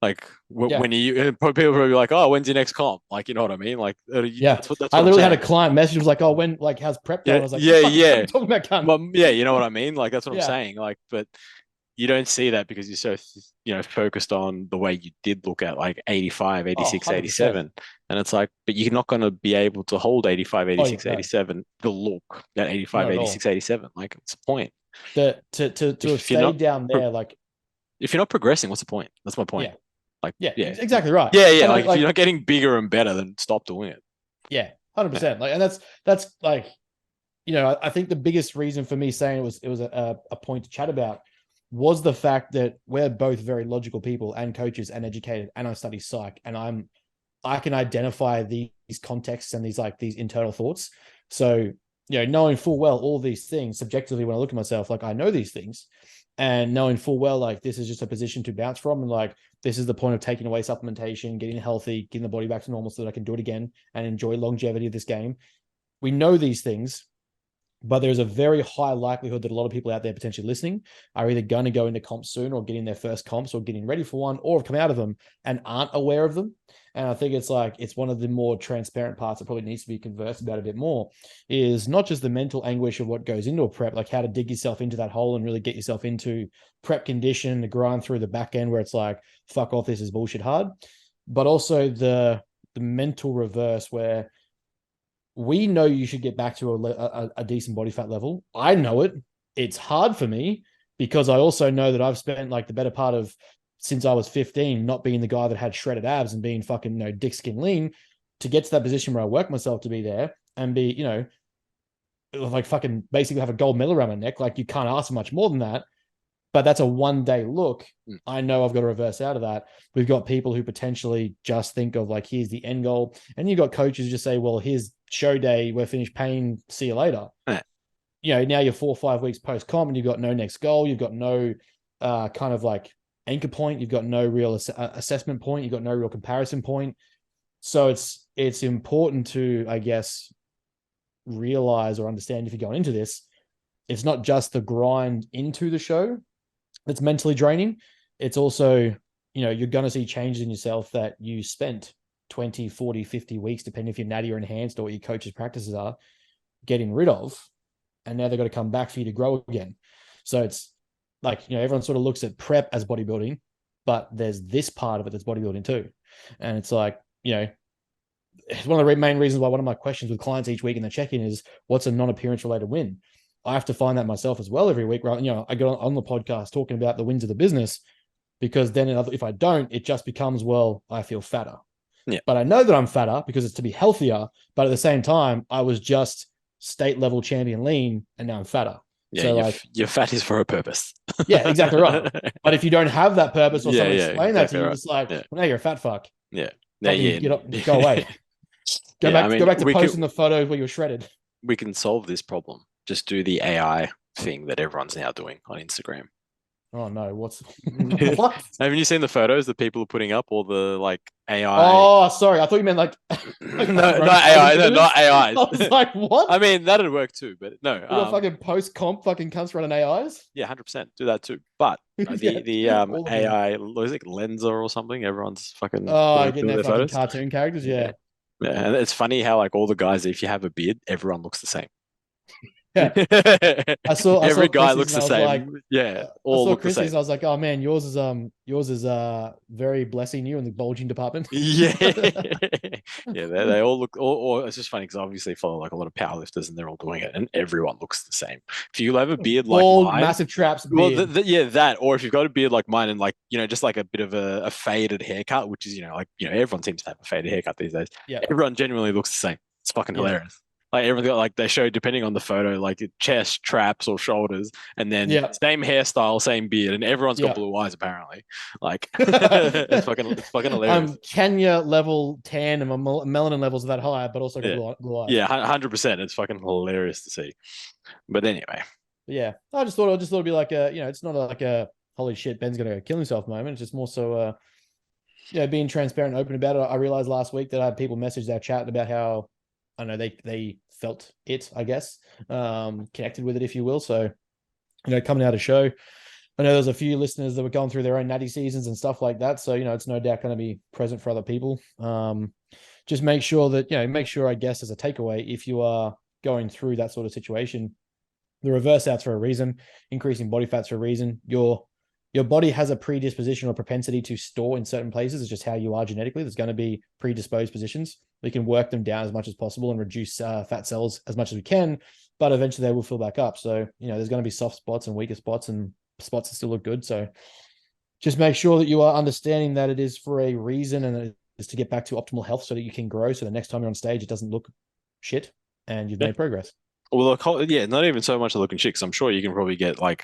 [SPEAKER 2] Like,
[SPEAKER 1] Yeah.
[SPEAKER 2] when you, and people will be like, oh, when's your next comp? Like, you know what I mean? Like,
[SPEAKER 1] Yeah.
[SPEAKER 2] that's
[SPEAKER 1] I
[SPEAKER 2] what I'm
[SPEAKER 1] literally had a
[SPEAKER 2] saying.
[SPEAKER 1] client message was like, oh, when, like, how's prep going?
[SPEAKER 2] Yeah,
[SPEAKER 1] I was like,
[SPEAKER 2] yeah,
[SPEAKER 1] what the fuck are
[SPEAKER 2] yeah.
[SPEAKER 1] you talking about, cunt?
[SPEAKER 2] Well, yeah, you know what I mean? Like, that's what I'm
[SPEAKER 1] Yeah.
[SPEAKER 2] saying. Like, but you don't see that because you're so, you know, focused on the way you did look at like 85,
[SPEAKER 1] Oh,
[SPEAKER 2] 86,
[SPEAKER 1] 100%.
[SPEAKER 2] 87. And it's like, but you're not going to be able to hold 85,
[SPEAKER 1] Oh, yeah,
[SPEAKER 2] 86,
[SPEAKER 1] no,
[SPEAKER 2] 87, the look at 85,
[SPEAKER 1] not at
[SPEAKER 2] 86,
[SPEAKER 1] all.
[SPEAKER 2] 87. Like, it's the point.
[SPEAKER 1] To have
[SPEAKER 2] If you're not,
[SPEAKER 1] stayed down there, like,
[SPEAKER 2] if you're not progressing, what's the point? That's my point.
[SPEAKER 1] yeah,
[SPEAKER 2] Like,
[SPEAKER 1] yeah,
[SPEAKER 2] yeah,
[SPEAKER 1] exactly right.
[SPEAKER 2] yeah, yeah.
[SPEAKER 1] And
[SPEAKER 2] Like, if you're
[SPEAKER 1] like,
[SPEAKER 2] not getting bigger and better, then stop doing it.
[SPEAKER 1] yeah,
[SPEAKER 2] Yeah.
[SPEAKER 1] 100%. Like, and that's like, you know, I think the biggest reason for me saying it was a point to chat about was the fact that we're both very logical people and coaches and educated, and I study psych, and I can identify these contexts and these internal thoughts. So, you know, knowing full well all these things subjectively, when I look at myself, like I know these things, and knowing full well, like this is just a position to bounce from, and like this is the point of taking away supplementation, getting healthy, getting the body back to normal so that I can do it again and enjoy longevity of this game. We know these things, but there's a very high likelihood that a lot of people out there potentially listening are either going to go into comps soon or getting their first comps or getting ready for one or have come out of them and aren't aware of them. And I think it's like, it's one of the more transparent parts that probably needs to be conversed about a bit more is not just the mental anguish of what goes into a prep, like how to dig yourself into that hole and really get yourself into prep condition, the grind through the back end where it's like, fuck off, this is bullshit hard, but also the mental reverse where we know you should get back to a decent body fat level. I know it. It's hard for me because I also know that I've spent like the better part of since I was 15 not being the guy that had shredded abs and being fucking, you know, dick skin lean to get to that position where I work myself to be there and be, you know, like fucking basically have a gold medal around my neck. Like you can't ask for much more than that. But that's a 1 day look. I know I've got to reverse out of that. We've got people who potentially just think of like, here's the end goal. And you've got coaches who just say, well, here's show day. We're finished paying. See you later.
[SPEAKER 2] Yeah.
[SPEAKER 1] You know, now you're 4 or 5 weeks post comp and you've got no next goal. You've got no kind of like anchor point. You've got no real assessment point. You've got no real comparison point. So it's important to, I guess, realize or understand if you're going into this, it's not just the grind into the show that's mentally draining. It's also, you know, you're going to see changes in yourself that you spent 20, 40, 50 weeks, depending if you're natty or enhanced or what your coach's practices are, getting rid of. And now they've got to come back for you to grow again. So it's like, you know, everyone sort of looks at prep as bodybuilding, but there's this part of it that's bodybuilding too. And it's like, you know, it's one of the main reasons why one of my questions with clients each week in the check-in is what's a non-appearance related win? I have to find that myself as well every week, right? You know, I go on the podcast talking about the wins of the business because then if I don't, it just becomes, well, I feel fatter.
[SPEAKER 2] Yeah.
[SPEAKER 1] But I know that I'm fatter because it's to be healthier. But at the same time, I was just state level champion lean and now I'm fatter.
[SPEAKER 2] Yeah,
[SPEAKER 1] so like
[SPEAKER 2] your fat is for a purpose.
[SPEAKER 1] Yeah, exactly right. But if you don't have that purpose or
[SPEAKER 2] Yeah,
[SPEAKER 1] someone
[SPEAKER 2] yeah,
[SPEAKER 1] explain that to
[SPEAKER 2] exactly
[SPEAKER 1] you,
[SPEAKER 2] right.
[SPEAKER 1] it's like,
[SPEAKER 2] Yeah.
[SPEAKER 1] well, now you're a fat fuck.
[SPEAKER 2] Yeah. Yeah,
[SPEAKER 1] Fucking
[SPEAKER 2] yeah.
[SPEAKER 1] get up, go away. Go
[SPEAKER 2] Yeah,
[SPEAKER 1] back.
[SPEAKER 2] I mean,
[SPEAKER 1] go back to
[SPEAKER 2] we
[SPEAKER 1] posting
[SPEAKER 2] could
[SPEAKER 1] the photos where you're shredded.
[SPEAKER 2] we can solve this problem. Just do the AI thing that everyone's now doing on Instagram.
[SPEAKER 1] Oh no, what's what?
[SPEAKER 2] Haven't you seen the photos that people are putting up, or the like AI?
[SPEAKER 1] Oh, sorry. I thought you meant like
[SPEAKER 2] No, not AI. No, not AI.
[SPEAKER 1] I was like, what?
[SPEAKER 2] I mean, that'd work too, but no.
[SPEAKER 1] We got fucking post comp fucking cunts running AIs.
[SPEAKER 2] Yeah, 100% do that too. But
[SPEAKER 1] Yeah,
[SPEAKER 2] the
[SPEAKER 1] all of them.
[SPEAKER 2] AI, what is it, Lenza or something? Everyone's fucking
[SPEAKER 1] Oh, getting
[SPEAKER 2] doing
[SPEAKER 1] their
[SPEAKER 2] their
[SPEAKER 1] fucking
[SPEAKER 2] photos.
[SPEAKER 1] cartoon characters. Yeah.
[SPEAKER 2] Yeah, and it's funny how like all the guys, if you have a beard, everyone looks the same.
[SPEAKER 1] Yeah. I saw
[SPEAKER 2] Every guy
[SPEAKER 1] Chris's
[SPEAKER 2] looks
[SPEAKER 1] and
[SPEAKER 2] the
[SPEAKER 1] I was like,
[SPEAKER 2] same. Yeah,
[SPEAKER 1] I
[SPEAKER 2] all
[SPEAKER 1] saw
[SPEAKER 2] look the
[SPEAKER 1] Chris's
[SPEAKER 2] same.
[SPEAKER 1] and I was like, oh man, yours is very blessing you in the bulging department.
[SPEAKER 2] Yeah, yeah, they all look. Or it's just funny because obviously I follow like a lot of powerlifters and they're all doing it, and everyone looks the same. If you have a beard like
[SPEAKER 1] Bald,
[SPEAKER 2] mine,
[SPEAKER 1] massive traps
[SPEAKER 2] well,
[SPEAKER 1] beard.
[SPEAKER 2] yeah, that, or if you've got a beard like mine and like just like a bit of a faded haircut, which is like everyone seems to have a faded haircut these days.
[SPEAKER 1] Yeah.
[SPEAKER 2] Everyone genuinely looks the same. It's fucking
[SPEAKER 1] Yeah.
[SPEAKER 2] hilarious. Like everyone's got like they show depending on the photo, like chest, traps, or shoulders, and then
[SPEAKER 1] Yeah.
[SPEAKER 2] same hairstyle, same beard, and everyone's got
[SPEAKER 1] Yeah.
[SPEAKER 2] blue eyes apparently. Like it's fucking hilarious.
[SPEAKER 1] I'm Kenya level tan and my melanin levels are that high, but also got
[SPEAKER 2] Yeah,
[SPEAKER 1] blue eyes.
[SPEAKER 2] yeah, 100%. It's fucking hilarious to see. But anyway,
[SPEAKER 1] Yeah, I just thought it'd be like it's not like a holy shit, Ben's gonna kill himself moment. It's just more so being transparent and open about it. I realized last week that I had people message our chat about how I don't know they felt it, I guess, connected with it, if you will. So, coming out of show, I know there's a few listeners that were going through their own natty seasons and stuff like that. So, it's no doubt going to be present for other people. Just make sure that, I guess, as a takeaway, if you are going through that sort of situation, the reverse outs for a reason, increasing body fats for a reason. Your body has a predisposition or propensity to store in certain places. It's just how you are genetically. There's going to be predisposed positions. We can work them down as much as possible and reduce fat cells as much as we can, but eventually they will fill back up. So, there's going to be soft spots and weaker spots and spots that still look good. So just make sure that you are understanding that it is for a reason and it is to get back to optimal health so that you can grow. So the next time you're on stage, it doesn't look shit and you've made progress.
[SPEAKER 2] well, yeah, not even so much looking shit because I'm sure you can probably get like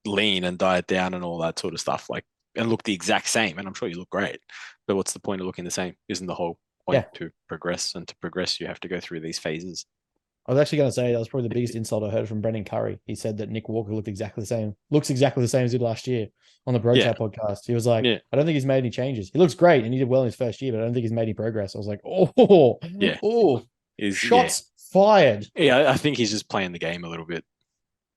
[SPEAKER 2] lean and diet down and all that sort of stuff, like and look the exact same. And I'm sure you look great. But what's the point of looking the same? Isn't the whole point to progress? And to progress, you have to go through these phases.
[SPEAKER 1] I was actually going to say that was probably the biggest insult I heard from Brendan Curry. He said that Nick Walker looks exactly the same as he did last year on the Bro Chat podcast. He was like, I don't think he's made any changes. He looks great and he did well in his first year, but I don't think he's made any progress. I was like, shots fired.
[SPEAKER 2] Yeah, I think he's just playing the game a little bit.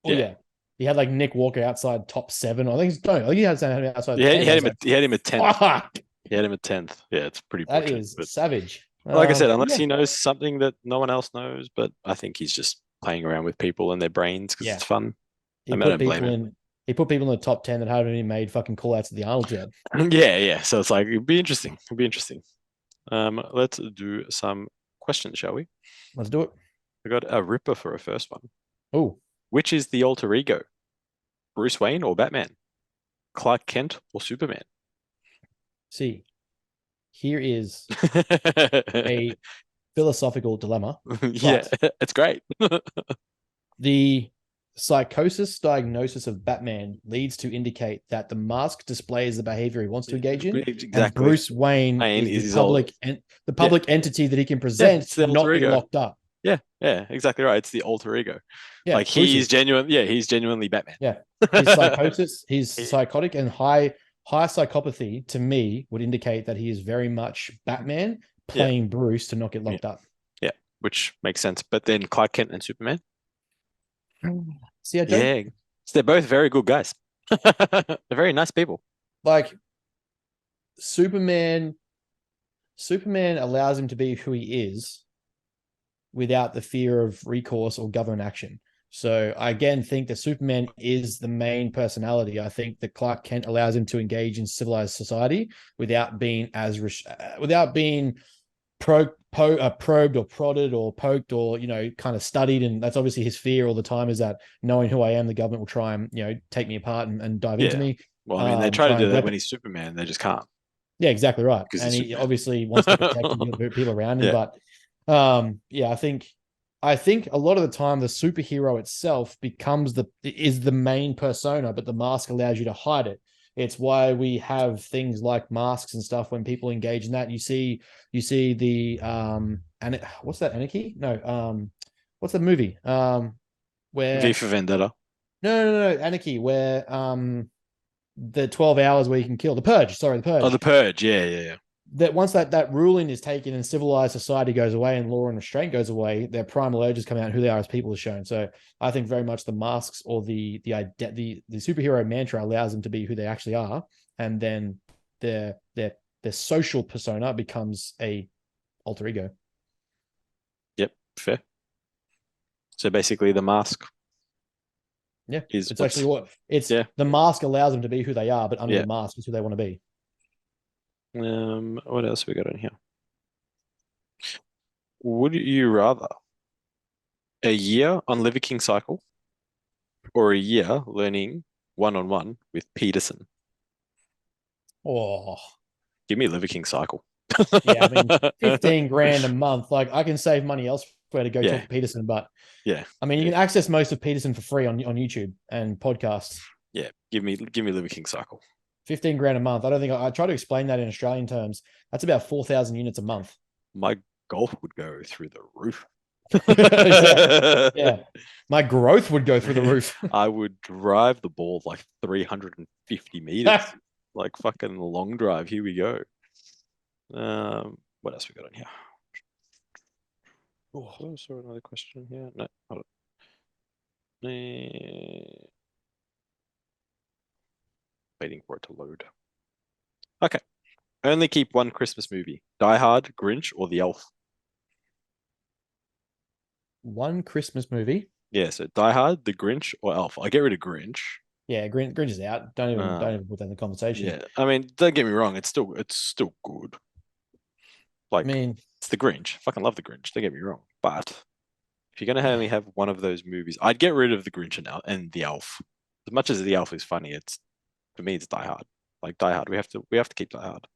[SPEAKER 1] Yeah. He had like Nick Walker outside top 7. I think he had him outside.
[SPEAKER 2] Yeah, he had him at 10th.
[SPEAKER 1] Fuck.
[SPEAKER 2] He had him at 10th. Yeah, it's pretty.
[SPEAKER 1] That is savage.
[SPEAKER 2] Like I said, unless he knows something that no one else knows, but I think he's just playing around with people and their brains because it's fun.
[SPEAKER 1] He put people in the top 10 that haven't even made fucking call outs at the Arnold yet.
[SPEAKER 2] Yeah. So it's like it'd be interesting. Let's do some questions, shall we?
[SPEAKER 1] Let's do it.
[SPEAKER 2] We got a ripper for a first one.
[SPEAKER 1] Oh.
[SPEAKER 2] Which is the alter ego? Bruce Wayne or Batman? Clark Kent or Superman?
[SPEAKER 1] See, here is a philosophical dilemma.
[SPEAKER 2] Yeah, it's great.
[SPEAKER 1] The psychosis diagnosis of Batman leads to indicate that the mask displays the behavior he wants to engage in.
[SPEAKER 2] Exactly.
[SPEAKER 1] And Bruce Wayne is the public entity that he can present to not be locked up.
[SPEAKER 2] Yeah, exactly right. It's the alter ego.
[SPEAKER 1] Yeah,
[SPEAKER 2] like he's genuine. Yeah, he's genuinely Batman.
[SPEAKER 1] Yeah, his psychosis, he's psychotic and high psychopathy to me would indicate that he is very much Batman playing Bruce to not get locked up.
[SPEAKER 2] Yeah, which makes sense. But then Clark Kent and Superman.
[SPEAKER 1] See,
[SPEAKER 2] so they're both very good guys. They're very nice people.
[SPEAKER 1] Like Superman allows him to be who he is without the fear of recourse or government action. So I again think that Superman is the main personality. I think that Clark Kent allows him to engage in civilized society without being probed or prodded or poked or kind of studied. And that's obviously his fear all the time, is that knowing who I am, the government will try and take me apart and dive into me.
[SPEAKER 2] Well, I mean, they try to do that when he's Superman. They just can't.
[SPEAKER 1] Yeah, exactly right. And he obviously wants to protect people around him. But I think a lot of the time the superhero itself is the main persona, but the mask allows you to hide it. It's why we have things like masks and stuff when people engage in that. You see the and what's that, Anarchy? No, what's the movie? Where
[SPEAKER 2] V for Vendetta.
[SPEAKER 1] No, Anarchy, where the 12 hours where you can kill. The Purge. Sorry, The Purge.
[SPEAKER 2] Oh, The Purge. Yeah.
[SPEAKER 1] That once that ruling is taken and civilized society goes away and law and restraint goes away, their primal urges come out and who they are as people is shown. So I think very much the masks or the superhero mantra allows them to be who they actually are, and then their social persona becomes a alter ego.
[SPEAKER 2] Yep, fair. So basically, the mask.
[SPEAKER 1] Yeah,
[SPEAKER 2] Is
[SPEAKER 1] it's actually what it's.
[SPEAKER 2] Yeah.
[SPEAKER 1] The mask allows them to be who they are, but under
[SPEAKER 2] Yeah.
[SPEAKER 1] the mask is who they want to be.
[SPEAKER 2] What else we got on here? Would you rather a year on Liver King Cycle or a year learning one-on-one with Peterson?
[SPEAKER 1] Oh,
[SPEAKER 2] Give me Liver King Cycle.
[SPEAKER 1] yeah. I mean, 15 grand a month. Like I can save money elsewhere to go
[SPEAKER 2] Yeah.
[SPEAKER 1] talk to Peterson, but
[SPEAKER 2] Yeah.
[SPEAKER 1] I mean, you
[SPEAKER 2] Yeah.
[SPEAKER 1] can access most of Peterson for free on YouTube and podcasts.
[SPEAKER 2] Yeah. Give me Liver King Cycle.
[SPEAKER 1] 15 grand a month. I don't think I try to explain that in Australian terms. That's about 4,000 units a month.
[SPEAKER 2] My golf would go through the roof.
[SPEAKER 1] Yeah. My growth would go through the roof.
[SPEAKER 2] I would drive the ball like 350 meters. Like fucking long drive. Here we go. What else we got on here? Oh, saw another question here. No, hold on. Waiting for it to load. Okay. Only keep one Christmas movie. Die Hard, Grinch, or The Elf.
[SPEAKER 1] One Christmas movie.
[SPEAKER 2] Yeah, so Die Hard, The Grinch, or Elf. I get rid of Grinch.
[SPEAKER 1] Yeah, Grinch is out. Don't even put that in the conversation.
[SPEAKER 2] Yeah, I mean, don't get me wrong, it's still good. Like,
[SPEAKER 1] I mean,
[SPEAKER 2] it's The Grinch. I fucking love The Grinch. Don't get me wrong, but if you're gonna only have one of those movies, I'd get rid of The Grinch and The Elf. As much as The Elf is funny, for me it's Die Hard. Like Die Hard, we have to keep Die Hard.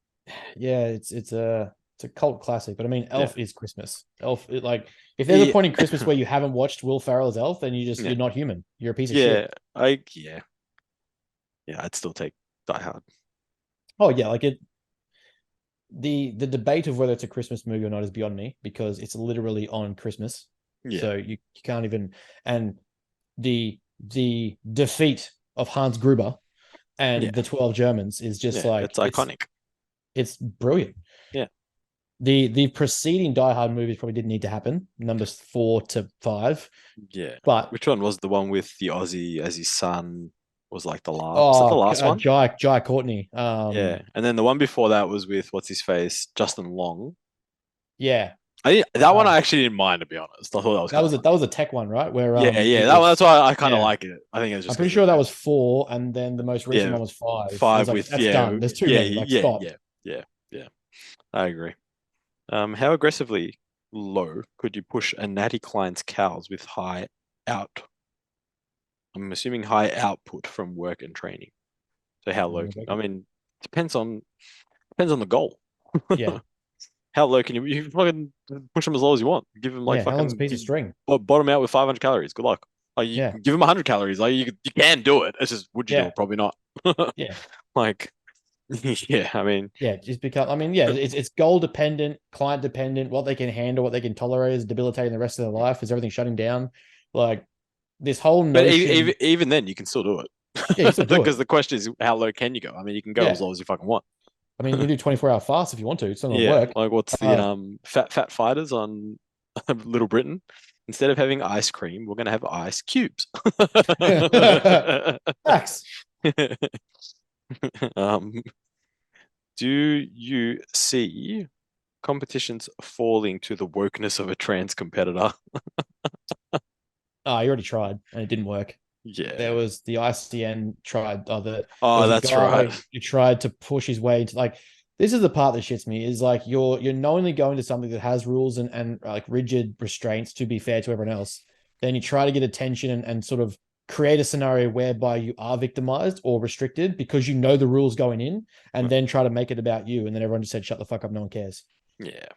[SPEAKER 1] Yeah, it's a cult classic, but I mean, Elf is Christmas. Elf, like, if there's a point in Christmas where you haven't watched Will Ferrell's Elf, then you're not human. You're a piece of shit.
[SPEAKER 2] I'd still take Die Hard.
[SPEAKER 1] Oh yeah, like it. The debate of whether it's a Christmas movie or not is beyond me because it's literally on Christmas.
[SPEAKER 2] Yeah.
[SPEAKER 1] So you can't even. And the defeat of Hans Gruber and the 12 Germans is just like
[SPEAKER 2] it's iconic.
[SPEAKER 1] It's brilliant.
[SPEAKER 2] Yeah.
[SPEAKER 1] The preceding Die Hard movies probably didn't need to happen. Numbers 4 to 5.
[SPEAKER 2] Yeah.
[SPEAKER 1] But
[SPEAKER 2] which one was the one with the Aussie as his son? Was like the last. Was that the last one?
[SPEAKER 1] Jai Courtney.
[SPEAKER 2] Yeah, and then the one before that was with what's his face, Justin Long.
[SPEAKER 1] Yeah,
[SPEAKER 2] that one I actually didn't mind, to be honest. I thought that was
[SPEAKER 1] a tech one, right? Where
[SPEAKER 2] that's why I kind of like it. I think it was just.
[SPEAKER 1] I'm pretty sure that was 4, and then the most recent one was 5.
[SPEAKER 2] 5 with
[SPEAKER 1] that's done. There's too many. Like, stop.
[SPEAKER 2] Yeah. I agree. How aggressively low could you push a natty client's cows with high out? I'm assuming high output from work and training. So how low? I mean, depends on the goal.
[SPEAKER 1] Yeah.
[SPEAKER 2] How low can you fucking push them as low as you want? Give them like
[SPEAKER 1] fucking a piece of string.
[SPEAKER 2] Or bottom out with 500 calories. Good luck. Like you give them 100 calories. Like you can do it. It's just would you do it? Probably not.
[SPEAKER 1] Yeah.
[SPEAKER 2] Like I mean.
[SPEAKER 1] Yeah, just because it's goal dependent, client dependent. What they can handle, what they can tolerate is debilitating the rest of their life. Is everything shutting down? Like this whole notion.
[SPEAKER 2] But even then, you can still do it.
[SPEAKER 1] Yeah,
[SPEAKER 2] because the question is, how low can you go? I mean, you can go as low as you fucking want.
[SPEAKER 1] I mean, you can do 24-hour fast if you want to. It's not gonna work.
[SPEAKER 2] Like what's the fat fighters on Little Britain? Instead of having ice cream, we're gonna have ice cubes.
[SPEAKER 1] Facts.
[SPEAKER 2] Do you see competitions falling to the wokeness of a trans competitor?
[SPEAKER 1] I already tried and it didn't work.
[SPEAKER 2] Yeah,
[SPEAKER 1] there was the ICN tried.
[SPEAKER 2] That's right.
[SPEAKER 1] He tried to push his way into like. This is the part that shits me is like you're knowingly going to something that has rules and like rigid restraints to be fair to everyone else. Then you try to get attention and sort of create a scenario whereby you are victimized or restricted because you know the rules going in, and then try to make it about you. And then everyone just said, "Shut the fuck up, no one cares."
[SPEAKER 2] Yeah.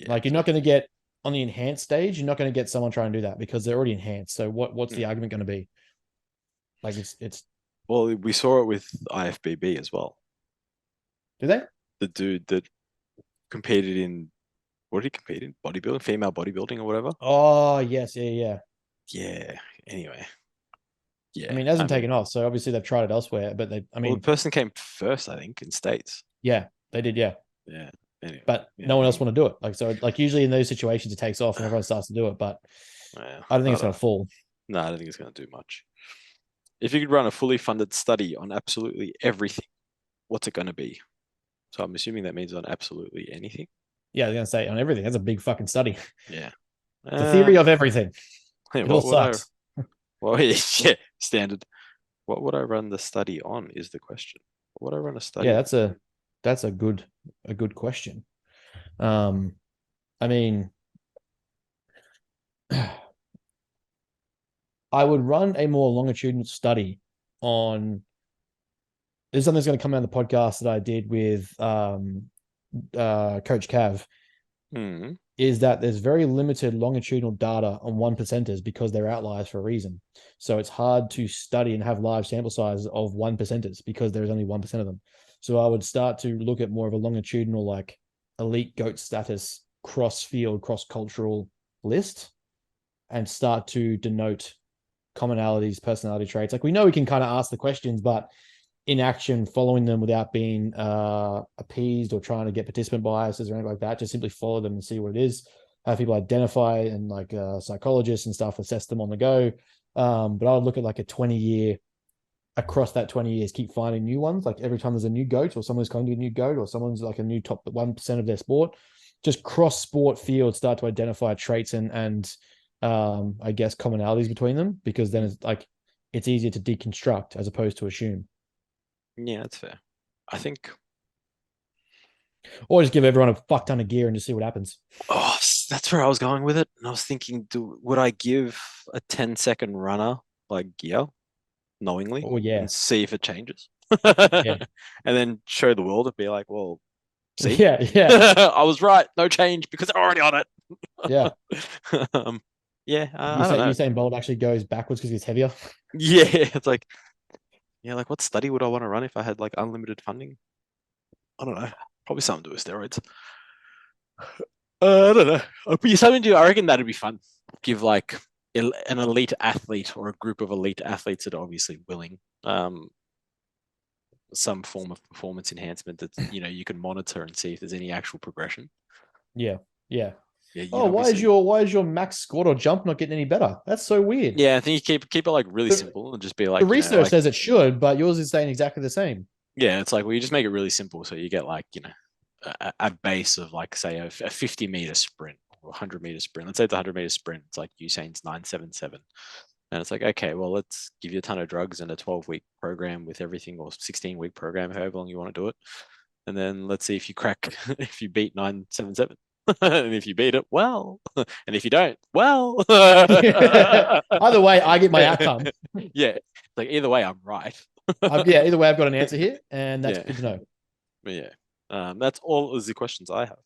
[SPEAKER 1] Like you're not going to get on the enhanced stage. You're not going to get someone trying to do that because they're already enhanced. So what's the argument going to be? Like it's.
[SPEAKER 2] Well, we saw it with IFBB as well.
[SPEAKER 1] Did they?
[SPEAKER 2] The dude that competed in, what did he compete in? Bodybuilding, female bodybuilding or whatever.
[SPEAKER 1] Oh yes, yeah.
[SPEAKER 2] Anyway. Yeah.
[SPEAKER 1] I mean, it hasn't taken off, so obviously they've tried it elsewhere. But the
[SPEAKER 2] person came first, I think, in States.
[SPEAKER 1] Yeah, they did. Yeah.
[SPEAKER 2] Anyway,
[SPEAKER 1] but no one else want to do it. Like usually in those situations, it takes off and everyone starts to do it. But I don't think it's going to fall.
[SPEAKER 2] No, I don't think it's going to do much. If you could run a fully funded study on absolutely everything, what's it going to be? So I'm assuming that means on absolutely anything.
[SPEAKER 1] Yeah, I was going to say on everything. That's a big fucking study.
[SPEAKER 2] Yeah.
[SPEAKER 1] The theory of everything.
[SPEAKER 2] Yeah,
[SPEAKER 1] It all
[SPEAKER 2] what would I?
[SPEAKER 1] sucks.
[SPEAKER 2] Well, yeah, standard. What would I run the study on is the question. What would I run a
[SPEAKER 1] Yeah,
[SPEAKER 2] study on?
[SPEAKER 1] that's a good question. Um, I mean, I would run a more longitudinal study on. There's something that's going to come out of the podcast that I did with Coach Cav.
[SPEAKER 2] Hmm.
[SPEAKER 1] Is that there's very limited longitudinal data on one percenters because they're outliers for a reason. So it's hard to study and have live sample sizes of one percenters because there's only 1% of them. So I would start to look at more of a longitudinal, like elite GOAT status, cross field, cross cultural list and start to denote commonalities, personality traits. Like we know we can kind of ask the questions, but in action, following them without being appeased or trying to get participant biases or anything like that, just simply follow them and see what it is. Have people identify and like psychologists and stuff assess them on the go. But I would look at like a 20-year across that 20 years, keep finding new ones. Like every time there's a new GOAT or someone's coming to a new GOAT or someone's like a new top 1% of their sport, just cross sport field start to identify traits and I guess commonalities between them because then it's like it's easier to deconstruct as opposed to assume.
[SPEAKER 2] Yeah, that's fair. I think.
[SPEAKER 1] Or just give everyone a fuck ton of gear and just see what happens.
[SPEAKER 2] Oh, that's where I was going with it. And I was thinking, would I give a 10-second runner like gear knowingly
[SPEAKER 1] Oh
[SPEAKER 2] and
[SPEAKER 1] yeah.
[SPEAKER 2] see if it changes?
[SPEAKER 1] Yeah.
[SPEAKER 2] And then show the world and be like, well, see,
[SPEAKER 1] Yeah. Yeah.
[SPEAKER 2] I was right. No change because I'm already on it.
[SPEAKER 1] Yeah.
[SPEAKER 2] Yeah,
[SPEAKER 1] You
[SPEAKER 2] I don't
[SPEAKER 1] say
[SPEAKER 2] know.
[SPEAKER 1] Usain Bolt actually goes backwards because he's heavier.
[SPEAKER 2] Yeah, it's like, yeah, like what study would I want to run if I had like unlimited funding? I don't know. Probably something to do with steroids. I don't know. But something to, I reckon that'd be fun. Give like an elite athlete or a group of elite athletes that are obviously willing some form of performance enhancement that you can monitor and see if there's any actual progression.
[SPEAKER 1] Yeah. Yeah.
[SPEAKER 2] Yeah,
[SPEAKER 1] Oh,
[SPEAKER 2] you'd obviously.
[SPEAKER 1] why is your max squat or jump not getting any better? That's so weird.
[SPEAKER 2] Yeah, I think you keep it like really
[SPEAKER 1] The,
[SPEAKER 2] simple and just be
[SPEAKER 1] the
[SPEAKER 2] like,
[SPEAKER 1] research
[SPEAKER 2] like
[SPEAKER 1] says it should, but yours is saying exactly the same.
[SPEAKER 2] yeah, it's like well, you just make it really simple so you get like a base of like say a 50-meter sprint or a 100-meter sprint. Let's say it's a 100-meter sprint. It's like Usain's 977. And it's like, okay, well, let's give you a ton of drugs and a 12-week program with everything, or 16-week program, however long you want to do it. And then let's see if you crack, if you beat 977. And if you beat it, well, and if you don't, well,
[SPEAKER 1] Either way, I get my outcome.
[SPEAKER 2] yeah, like either way, I'm right.
[SPEAKER 1] Yeah, either way, I've got an answer here, and that's
[SPEAKER 2] Yeah,
[SPEAKER 1] good to know.
[SPEAKER 2] but yeah, that's all of the questions I have.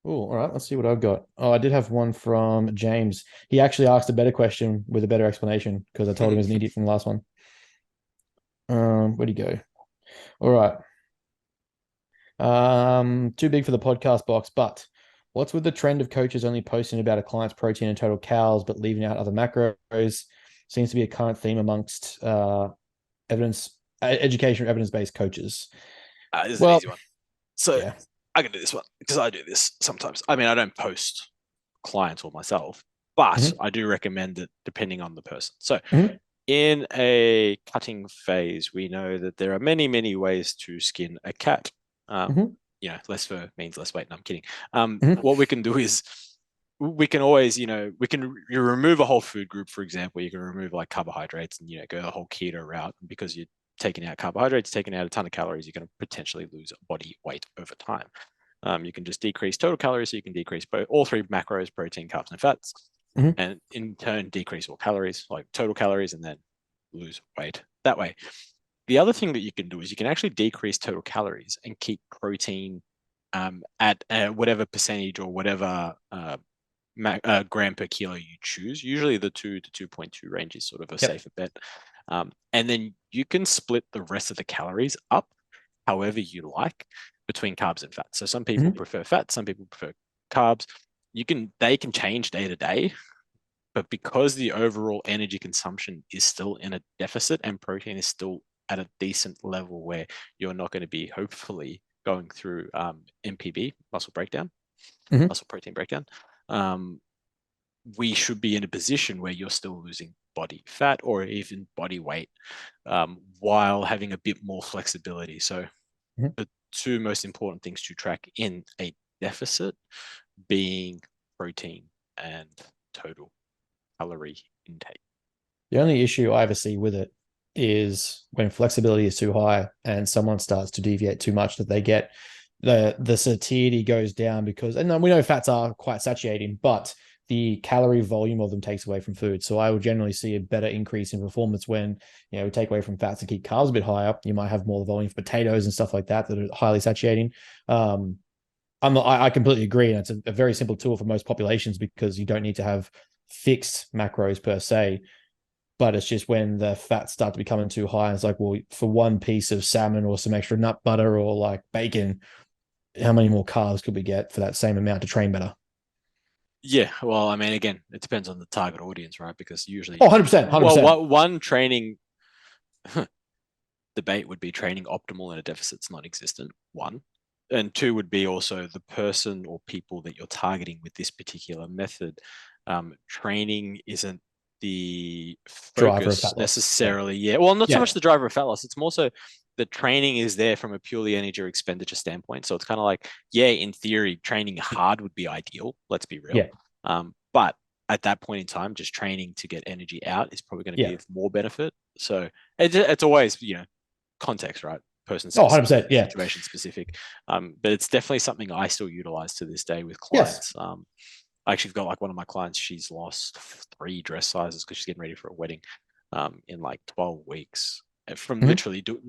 [SPEAKER 1] Oh, all right. Let's see what I've got. Oh, I did have one from James. He actually asked a better question with a better explanation because I told him he was an idiot from the last one. Where'd he go? All right. Too big for the podcast box, but what's with the trend of coaches only posting about a client's protein and total calories, but leaving out other macros? Seems to be a current theme amongst evidence education or evidence-based coaches.
[SPEAKER 2] This is an
[SPEAKER 1] Well,
[SPEAKER 2] easy one. So
[SPEAKER 1] yeah.
[SPEAKER 2] I can do this one because I do this sometimes. I mean, I don't post clients or myself, but
[SPEAKER 1] Mhm.
[SPEAKER 2] I do recommend it depending on the person. So
[SPEAKER 1] Mhm.
[SPEAKER 2] in a cutting phase, we know that there are many, many ways to skin a cat.
[SPEAKER 1] Mhm.
[SPEAKER 2] Less fur means less weight. No, I'm kidding.
[SPEAKER 1] Mhm.
[SPEAKER 2] What we can do is we can always, you remove a whole food group, for example, you can remove like carbohydrates and, go the whole keto route because you're taking out carbohydrates, taking out a ton of calories, you're going to potentially lose body weight over time. You can just decrease total calories, so you can decrease all three macros, protein, carbs, and fats,
[SPEAKER 1] Mhm.
[SPEAKER 2] and in turn decrease all calories, like total calories, and then lose weight that way. The other thing that you can do is you can actually decrease total calories and keep protein at whatever percentage or whatever gram per kilo you choose. Usually the 2 to 2.2 range is sort of a
[SPEAKER 1] Yep.
[SPEAKER 2] safer bet. And then you can split the rest of the calories up however you like between carbs and fats. So some people
[SPEAKER 1] Mhm.
[SPEAKER 2] prefer fats, some people prefer carbs. They can change day to day, but because the overall energy consumption is still in a deficit and protein is still at a decent level where you're not going to be hopefully going through MPB,
[SPEAKER 1] Mhm.
[SPEAKER 2] muscle protein breakdown, um, we should be in a position where you're still losing body fat or even body weight while having a bit more flexibility. So
[SPEAKER 1] Mhm.
[SPEAKER 2] the two most important things to track in a deficit being protein and total calorie intake.
[SPEAKER 1] The only issue I ever see with it is when flexibility is too high and someone starts to deviate too much, that they get the satiety goes down, because, and we know fats are quite satiating, but the calorie volume of them takes away from food. So I would generally see a better increase in performance when, we take away from fats and keep carbs a bit higher. You might have more volume of potatoes and stuff like that that are highly satiating. I completely agree. And it's a very simple tool for most populations because you don't need to have fixed macros per se. But it's just when the fats start to be coming too high, it's like, well, for one piece of salmon or some extra nut butter or like bacon, how many more carbs could we get for that same amount to train better?
[SPEAKER 2] Yeah, well, I mean, again, it depends on the target audience, right? Because usually,
[SPEAKER 1] 100%, 100%.
[SPEAKER 2] well, one training debate would be training optimal in a deficit's non-existent, one. And two would be also the person or people that you're targeting with this particular method. Training isn't the
[SPEAKER 1] Driver of
[SPEAKER 2] focus
[SPEAKER 1] fat loss.
[SPEAKER 2] necessarily. Yeah. Well, not so
[SPEAKER 1] Yeah.
[SPEAKER 2] much the driver of fat loss. It's more so the training is there from a purely energy expenditure standpoint. So it's kind of like, yeah, in theory, training hard would be ideal. Let's be real.
[SPEAKER 1] Yeah.
[SPEAKER 2] But at that point in time, just training to get energy out is probably going to be of more benefit. So it's always, context, right? Person
[SPEAKER 1] Oh,
[SPEAKER 2] specific,
[SPEAKER 1] 100%. Yeah.
[SPEAKER 2] situation specific. But it's definitely something I still utilize to this day with
[SPEAKER 1] Yes.
[SPEAKER 2] clients. I actually got like one of my clients, she's lost 3 dress sizes because she's getting ready for a wedding in like 12 weeks from literally doing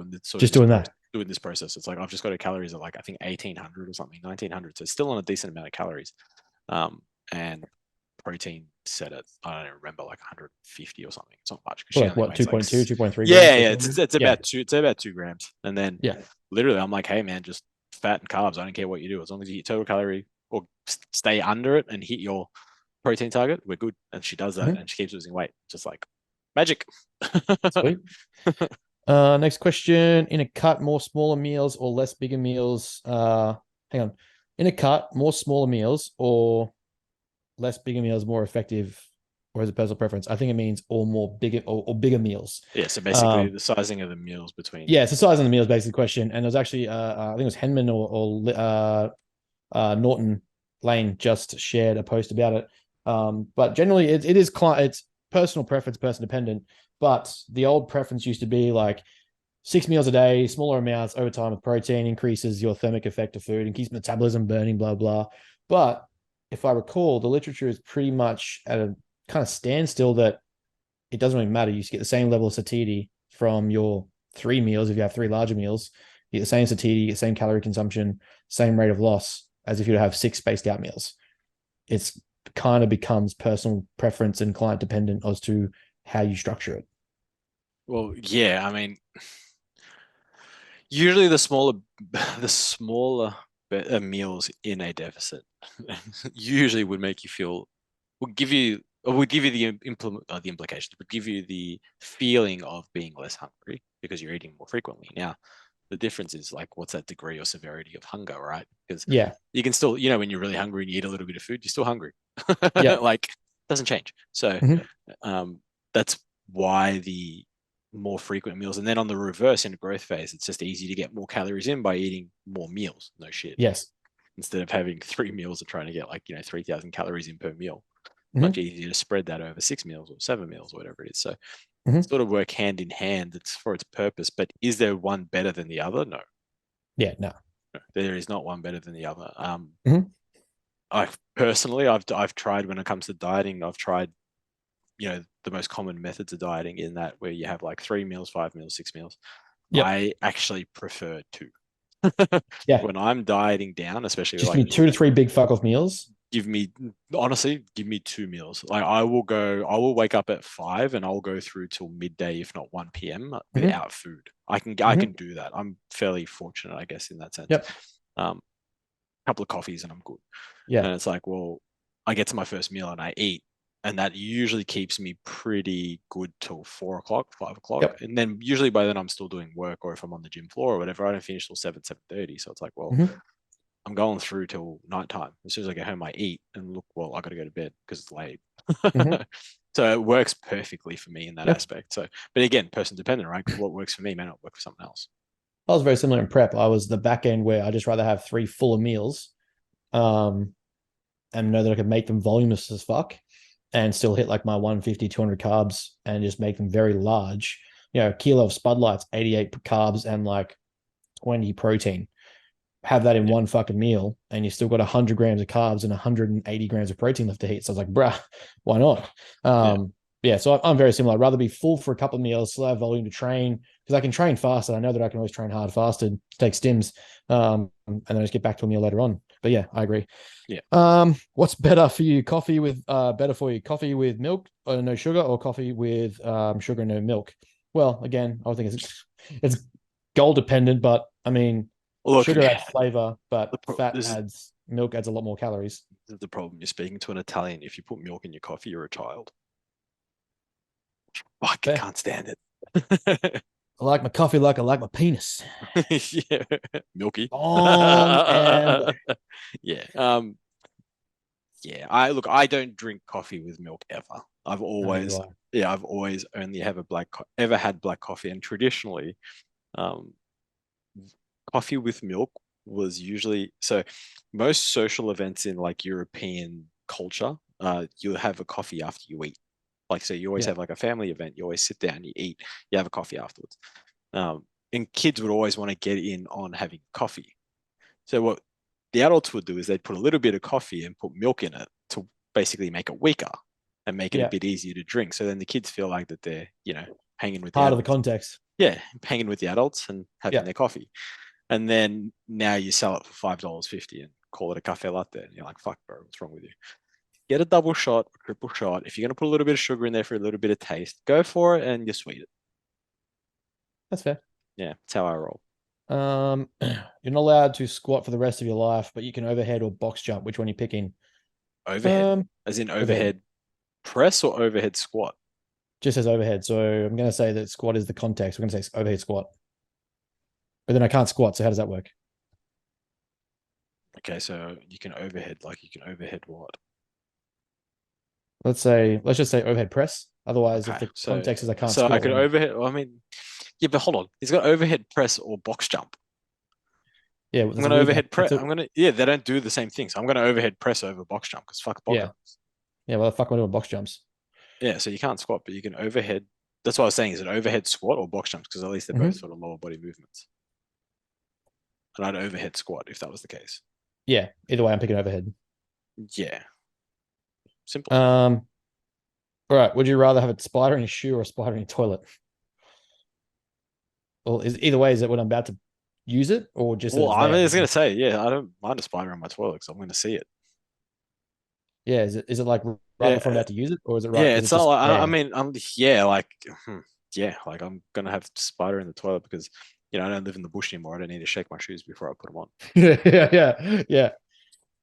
[SPEAKER 2] this sort
[SPEAKER 1] Just
[SPEAKER 2] of
[SPEAKER 1] doing that.
[SPEAKER 2] doing this process. It's like I've just got her calories at like I think 1800 or something, 1900. So it's still on a decent amount of calories. And protein set at, I don't remember, like 150 or something. It's not much because she
[SPEAKER 1] Like
[SPEAKER 2] only
[SPEAKER 1] what,
[SPEAKER 2] weighs
[SPEAKER 1] 2.2, 2.3
[SPEAKER 2] yeah,
[SPEAKER 1] grams?
[SPEAKER 2] yeah. It's about 2 grams. And then
[SPEAKER 1] Yeah.
[SPEAKER 2] literally I'm like, hey man, just fat and carbs. I don't care what you do. As long as you hit total calorie or stay under it and hit your protein target, we're good. And she does that and she keeps losing weight. Just like magic.
[SPEAKER 1] Sweet. Next question. In a cut, more smaller meals or less bigger meals? Hang on. In a cut, more smaller meals or less bigger meals more effective, or is it personal preference? I think it means or more bigger or bigger meals.
[SPEAKER 2] Yeah, so basically the sizing of the meals between.
[SPEAKER 1] Yeah, it's the size of the meals, basically the question. And there's actually I think it was Henman or Norton Lane just shared a post about it. But generally it's personal preference, person dependent. But the old preference used to be like 6 meals a day, smaller amounts over time with protein increases your thermic effect of food and keeps metabolism burning, blah, blah. But if I recall, the literature is pretty much at a kind of standstill that it doesn't really matter. You get the same level of satiety from your 3 meals. If you have 3 larger meals, you get the same satiety, you get the same calorie consumption, same rate of loss as if you have 6 spaced out meals. It's kind of becomes personal preference and client dependent as to how you structure it.
[SPEAKER 2] Well, yeah, I mean, usually the smaller meals in a deficit usually would make you feel, would give you the implications, would give you the feeling of being less hungry because you're eating more frequently. Now, the difference is like, what's that degree or severity of hunger, right? Because you can still, when you're really hungry and you eat a little bit of food, you're still hungry. Like, doesn't change. So that's why the more frequent meals. And then on the reverse, in a growth phase, it's just easy to get more calories in by eating more meals. No shit.
[SPEAKER 1] Yes.
[SPEAKER 2] Instead of having 3 meals and trying to get like, 3,000 calories in per meal. Much easier to spread that over 6 meals or 7 meals, or whatever it is. So sort of work hand in hand. It's for its purpose. But is there one better than the other? No.
[SPEAKER 1] Yeah, no.
[SPEAKER 2] There is not one better than the other. I personally, I've tried, when it comes to dieting, I've tried, the most common methods of dieting, in that where you have like 3 meals, 5 meals, 6 meals. I actually prefer 2. When I'm dieting down, especially
[SPEAKER 1] just
[SPEAKER 2] like,
[SPEAKER 1] give me 2 to 3 big fuck off meals.
[SPEAKER 2] Honestly, give me 2 meals. Like I will wake up at 5 and I'll go through till midday, if not 1 p.m. without food. I can do that. I'm fairly fortunate, I guess, in that sense. Couple of coffees and I'm good. And it's like, well, I get to my first meal and I eat, and that usually keeps me pretty good till 4 o'clock, 5 o'clock. And then usually by then I'm still doing work, or if I'm on the gym floor or whatever, I don't finish till 7:30. So it's like, well, I'm going through till nighttime. As soon as I get home, I eat and look, well, I got to go to bed because it's late. So it works perfectly for me in that aspect. So, but again, person dependent, right? What works for me may not work for something else.
[SPEAKER 1] I was very similar in prep. I was the back end where I just rather have 3 fuller meals, and know that I can make them voluminous as fuck. and still hit like my 150, 200 carbs and just make them very large. A kilo of Spud Lights, 88 carbs and like 20 protein. Have that in
[SPEAKER 2] Yeah.
[SPEAKER 1] one fucking meal, and you still got 100 grams of carbs and 180 grams of protein left to eat. So I was like, bruh, why not?
[SPEAKER 2] Yeah.
[SPEAKER 1] Yeah, so I'm very similar. I'd rather be full for a couple of meals, still have volume to train because I can train fasted. I know that I can always train hard fasted, take stims, and then just get back to a meal later on. But yeah, I agree.
[SPEAKER 2] Yeah.
[SPEAKER 1] What's better for you? Better for you? Coffee with milk, no sugar, or coffee with sugar and no milk? Well, again, I would think it's goal dependent, but I mean,
[SPEAKER 2] Look,
[SPEAKER 1] sugar adds flavor, but
[SPEAKER 2] this is
[SPEAKER 1] milk adds a lot more calories.
[SPEAKER 2] the problem. You're speaking to an Italian. If you put milk in your coffee, you're a child. Fuck, I
[SPEAKER 1] Fair.
[SPEAKER 2] can't stand it.
[SPEAKER 1] I like my coffee like I like my penis.
[SPEAKER 2] Yeah, milky.
[SPEAKER 1] Bong and
[SPEAKER 2] Yeah. Yeah. I don't drink coffee with milk ever. I've
[SPEAKER 1] neither do
[SPEAKER 2] always,
[SPEAKER 1] I.
[SPEAKER 2] yeah, I've always only have ever had black coffee, and traditionally, um, coffee with milk was usually so. Most social events in like European culture, you'll have a coffee after you eat. Like, so you always
[SPEAKER 1] Yeah,
[SPEAKER 2] have like a family event. You always sit down, you eat, you have a coffee afterwards. And kids would always want to get in on having coffee. So what the adults would do is they'd put a little bit of coffee and put milk in it to basically make it weaker and make it a
[SPEAKER 1] yeah.
[SPEAKER 2] bit easier to drink. So then the kids feel like that they're, hanging with the
[SPEAKER 1] Part of the
[SPEAKER 2] adults.
[SPEAKER 1] context.
[SPEAKER 2] Yeah, hanging with the adults and having
[SPEAKER 1] Yeah,
[SPEAKER 2] their coffee. And then now you sell it for $5.50 and call it a cafe latte. And you're like, fuck, bro, what's wrong with you? Get a double shot, a triple shot. If you're going to put a little bit of sugar in there for a little bit of taste, go for it and you sweet it.
[SPEAKER 1] that's fair.
[SPEAKER 2] Yeah, that's how I roll.
[SPEAKER 1] You're not allowed to squat for the rest of your life, but you can overhead or box jump. Which one are you picking?
[SPEAKER 2] Overhead, as in
[SPEAKER 1] Overhead.
[SPEAKER 2] overhead press or overhead squat.
[SPEAKER 1] Just says overhead. So I'm going to say that squat is the context. We're going to say overhead squat. But then I can't squat. So how does that work?
[SPEAKER 2] Okay, so you can overhead, like you can overhead what?
[SPEAKER 1] Let's just say overhead press. Otherwise, if
[SPEAKER 2] Okay,
[SPEAKER 1] the
[SPEAKER 2] so
[SPEAKER 1] context is I can't
[SPEAKER 2] so I
[SPEAKER 1] squat,
[SPEAKER 2] could
[SPEAKER 1] then
[SPEAKER 2] overhead. Well, I mean, yeah, but hold on. He's got overhead press or box jump.
[SPEAKER 1] yeah,
[SPEAKER 2] I'm
[SPEAKER 1] that's a
[SPEAKER 2] gonna
[SPEAKER 1] weird one.
[SPEAKER 2] overhead press. Yeah, they don't do the same thing. So I'm gonna overhead press over box jump because fuck box
[SPEAKER 1] Yeah,
[SPEAKER 2] jumps.
[SPEAKER 1] yeah. Well, the fuck am I doing box jumps?
[SPEAKER 2] Yeah, so you can't squat, but you can overhead. That's what I was saying. Is it overhead squat or box jumps? Because at least they're both
[SPEAKER 1] Hmm.
[SPEAKER 2] sort of lower body movements. And I'd overhead squat if that was the case.
[SPEAKER 1] Yeah. Either way, I'm picking overhead.
[SPEAKER 2] Yeah, simple.
[SPEAKER 1] Um. All right. Would you rather have a spider in your shoe or a spider in your toilet? Well, is either way, is it when I'm about to use it or just that
[SPEAKER 2] Well,
[SPEAKER 1] it's
[SPEAKER 2] I
[SPEAKER 1] there?
[SPEAKER 2] was gonna say, yeah, I don't mind a spider in my toilet because I'm gonna see it.
[SPEAKER 1] Yeah. Is it like right
[SPEAKER 2] Yeah,
[SPEAKER 1] before I'm about to use it, or is it right?
[SPEAKER 2] yeah.
[SPEAKER 1] Is it
[SPEAKER 2] It's not
[SPEAKER 1] just
[SPEAKER 2] like I
[SPEAKER 1] there?
[SPEAKER 2] mean, yeah, like yeah, like I'm gonna have spider in the toilet because I don't live in the bush anymore. I don't need to shake my shoes before I put them on.
[SPEAKER 1] Yeah, yeah, yeah.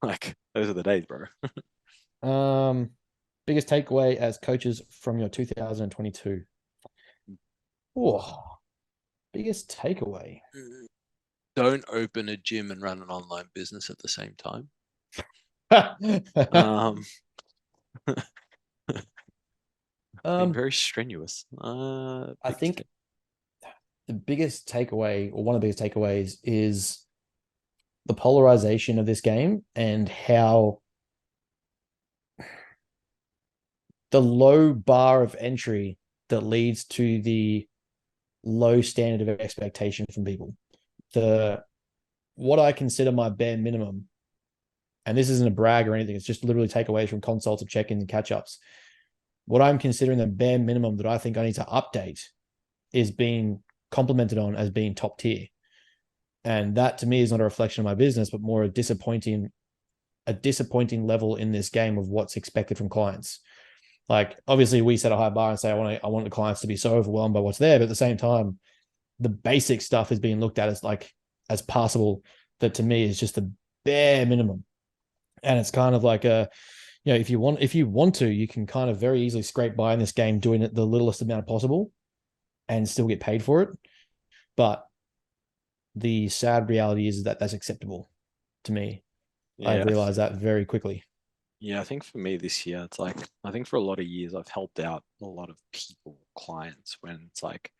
[SPEAKER 2] Like those are the days, bro.
[SPEAKER 1] Biggest takeaway as coaches from your 2022. Oh, biggest takeaway.
[SPEAKER 2] Don't open a gym and run an online business at the same time.
[SPEAKER 1] um,
[SPEAKER 2] Um, being very strenuous.
[SPEAKER 1] I think the biggest takeaway, or one of the biggest takeaways, is the polarization of this game and how the low bar of entry that leads to the low standard of expectation from people. The what I consider my bare minimum, and this isn't a brag or anything, it's just literally takeaways from consults of check-ins and catch-ups. What I'm considering the bare minimum that I think I need to update is being complimented on as being top tier. And that to me is not a reflection of my business, but more a disappointing level in this game of what's expected from clients. Like obviously we set a high bar and say I want the clients to be so overwhelmed by what's there, but at the same time, the basic stuff is being looked at as passable. That to me is just the bare minimum. And it's kind of like if you want to, you can kind of very easily scrape by in this game doing it the littlest amount possible and still get paid for it. But the sad reality is that that's acceptable to me.
[SPEAKER 2] yeah,
[SPEAKER 1] I've realized that very quickly.
[SPEAKER 2] yeah. I think for me this year, it's like I think for a lot of years I've helped out a lot of people, clients, when it's like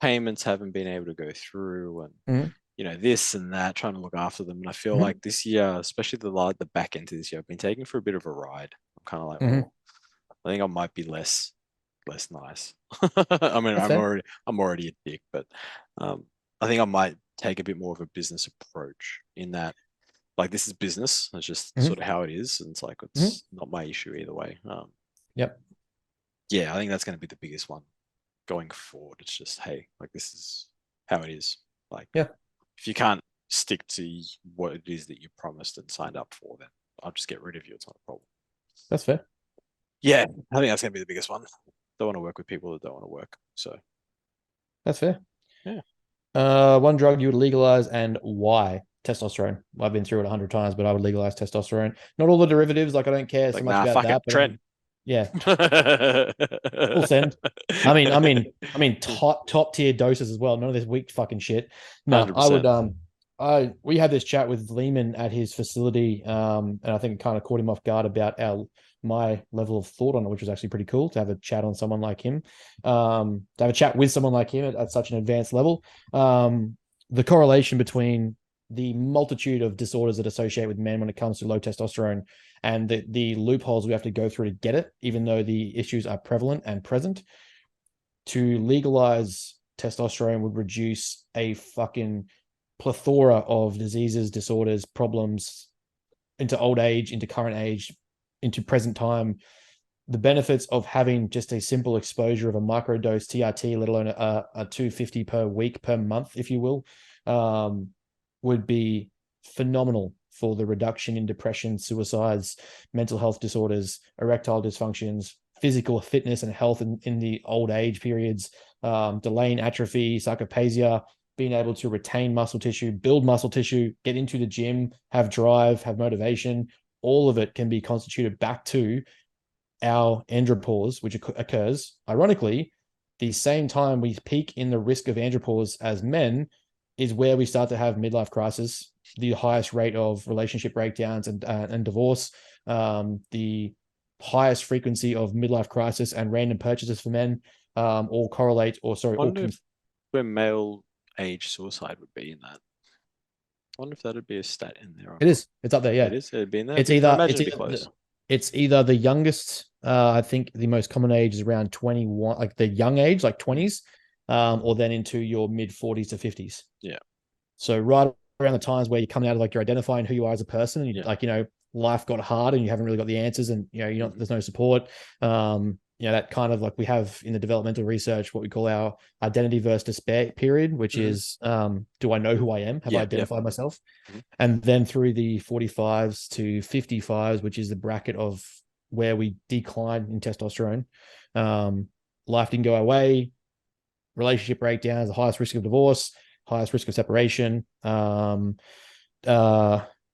[SPEAKER 2] payments haven't been able to go through and
[SPEAKER 1] Mm-hmm.
[SPEAKER 2] this and that, trying to look after them. And I feel
[SPEAKER 1] Mm-hmm.
[SPEAKER 2] like this year, especially the back end of this year, I've been taking for a bit of a ride. I'm kind of like,
[SPEAKER 1] Mm-hmm.
[SPEAKER 2] well, I think I might be less nice. I mean,
[SPEAKER 1] That's fair.
[SPEAKER 2] I'm already a dick, but I think I might take a bit more of a business approach in that, like, this is business. It's just
[SPEAKER 1] Hmm.
[SPEAKER 2] sort of how it is, and it's like
[SPEAKER 1] Hmm.
[SPEAKER 2] it's not my issue either way.
[SPEAKER 1] Yep.
[SPEAKER 2] Yeah, I think that's going to be the biggest one going forward. It's just, hey, like, this is how it is. Like,
[SPEAKER 1] Yeah.
[SPEAKER 2] if you can't stick to what it is that you promised and signed up for, then I'll just get rid of you. It's not a problem.
[SPEAKER 1] That's fair.
[SPEAKER 2] Yeah, I think that's going to be the biggest one. Don't want to work with people that don't want to work. So,
[SPEAKER 1] That's fair.
[SPEAKER 2] yeah.
[SPEAKER 1] One drug you would legalize and why? Testosterone. I've been through it 100 times, but I would legalize testosterone. Not all the derivatives. Like I don't care so
[SPEAKER 2] Like,
[SPEAKER 1] much
[SPEAKER 2] nah,
[SPEAKER 1] about
[SPEAKER 2] fuck it.
[SPEAKER 1] that, but
[SPEAKER 2] Trent.
[SPEAKER 1] yeah, full send. Top tier doses as well. None of this weak fucking shit. No, I would
[SPEAKER 2] 100%.
[SPEAKER 1] we had this chat with Lehman at his facility, and I think it kind of caught him off guard about my level of thought on it, which was actually pretty cool to have a chat on someone like him, to have a chat with someone like him at such an advanced level. The correlation between the multitude of disorders that associate with men when it comes to low testosterone and the loopholes we have to go through to get it, even though the issues are prevalent and present. To legalize testosterone would reduce a fucking plethora of diseases, disorders, problems into old age, into current age, into present time. The benefits of having just a simple exposure of a microdose TRT, let alone a 250 per week, per month, if you will, would be phenomenal for the reduction in depression, suicides, mental health disorders, erectile dysfunctions, physical fitness and health in the old age periods, delaying atrophy, sarcopenia, being able to retain muscle tissue, build muscle tissue, get into the gym, have drive, have motivation. All of it can be constituted back to our andropause, which occurs, ironically, the same time we peak in the risk of andropause as men is where we start to have midlife crisis, the highest rate of relationship breakdowns and divorce, the highest frequency of midlife crisis and random purchases for men, all correlate or sorry,
[SPEAKER 2] I
[SPEAKER 1] all
[SPEAKER 2] wonder if where male age suicide would be in that. I wonder if that'd be a stat in there or
[SPEAKER 1] it
[SPEAKER 2] not.
[SPEAKER 1] is. It's up there. Yeah.
[SPEAKER 2] It is. It'd be in there.
[SPEAKER 1] It's
[SPEAKER 2] I
[SPEAKER 1] either
[SPEAKER 2] imagine
[SPEAKER 1] it's
[SPEAKER 2] it'd be
[SPEAKER 1] either
[SPEAKER 2] close.
[SPEAKER 1] it's either the youngest. I think the most common age is around 21, like the young age, like 20s, or then into your mid 40s to 50s.
[SPEAKER 2] Yeah.
[SPEAKER 1] So right around the times where you're coming out of like you're identifying who you are as a person, and
[SPEAKER 2] Yeah.
[SPEAKER 1] like life got hard and you haven't really got the answers, and there's no support. That kind of like we have in the developmental research what we call our identity versus despair period, which is do I know who I am? Have I identified myself? And then through the 45s to 55s, which is the bracket of where we decline in testosterone, life didn't go our way, relationship breakdowns, the highest risk of divorce, highest risk of separation,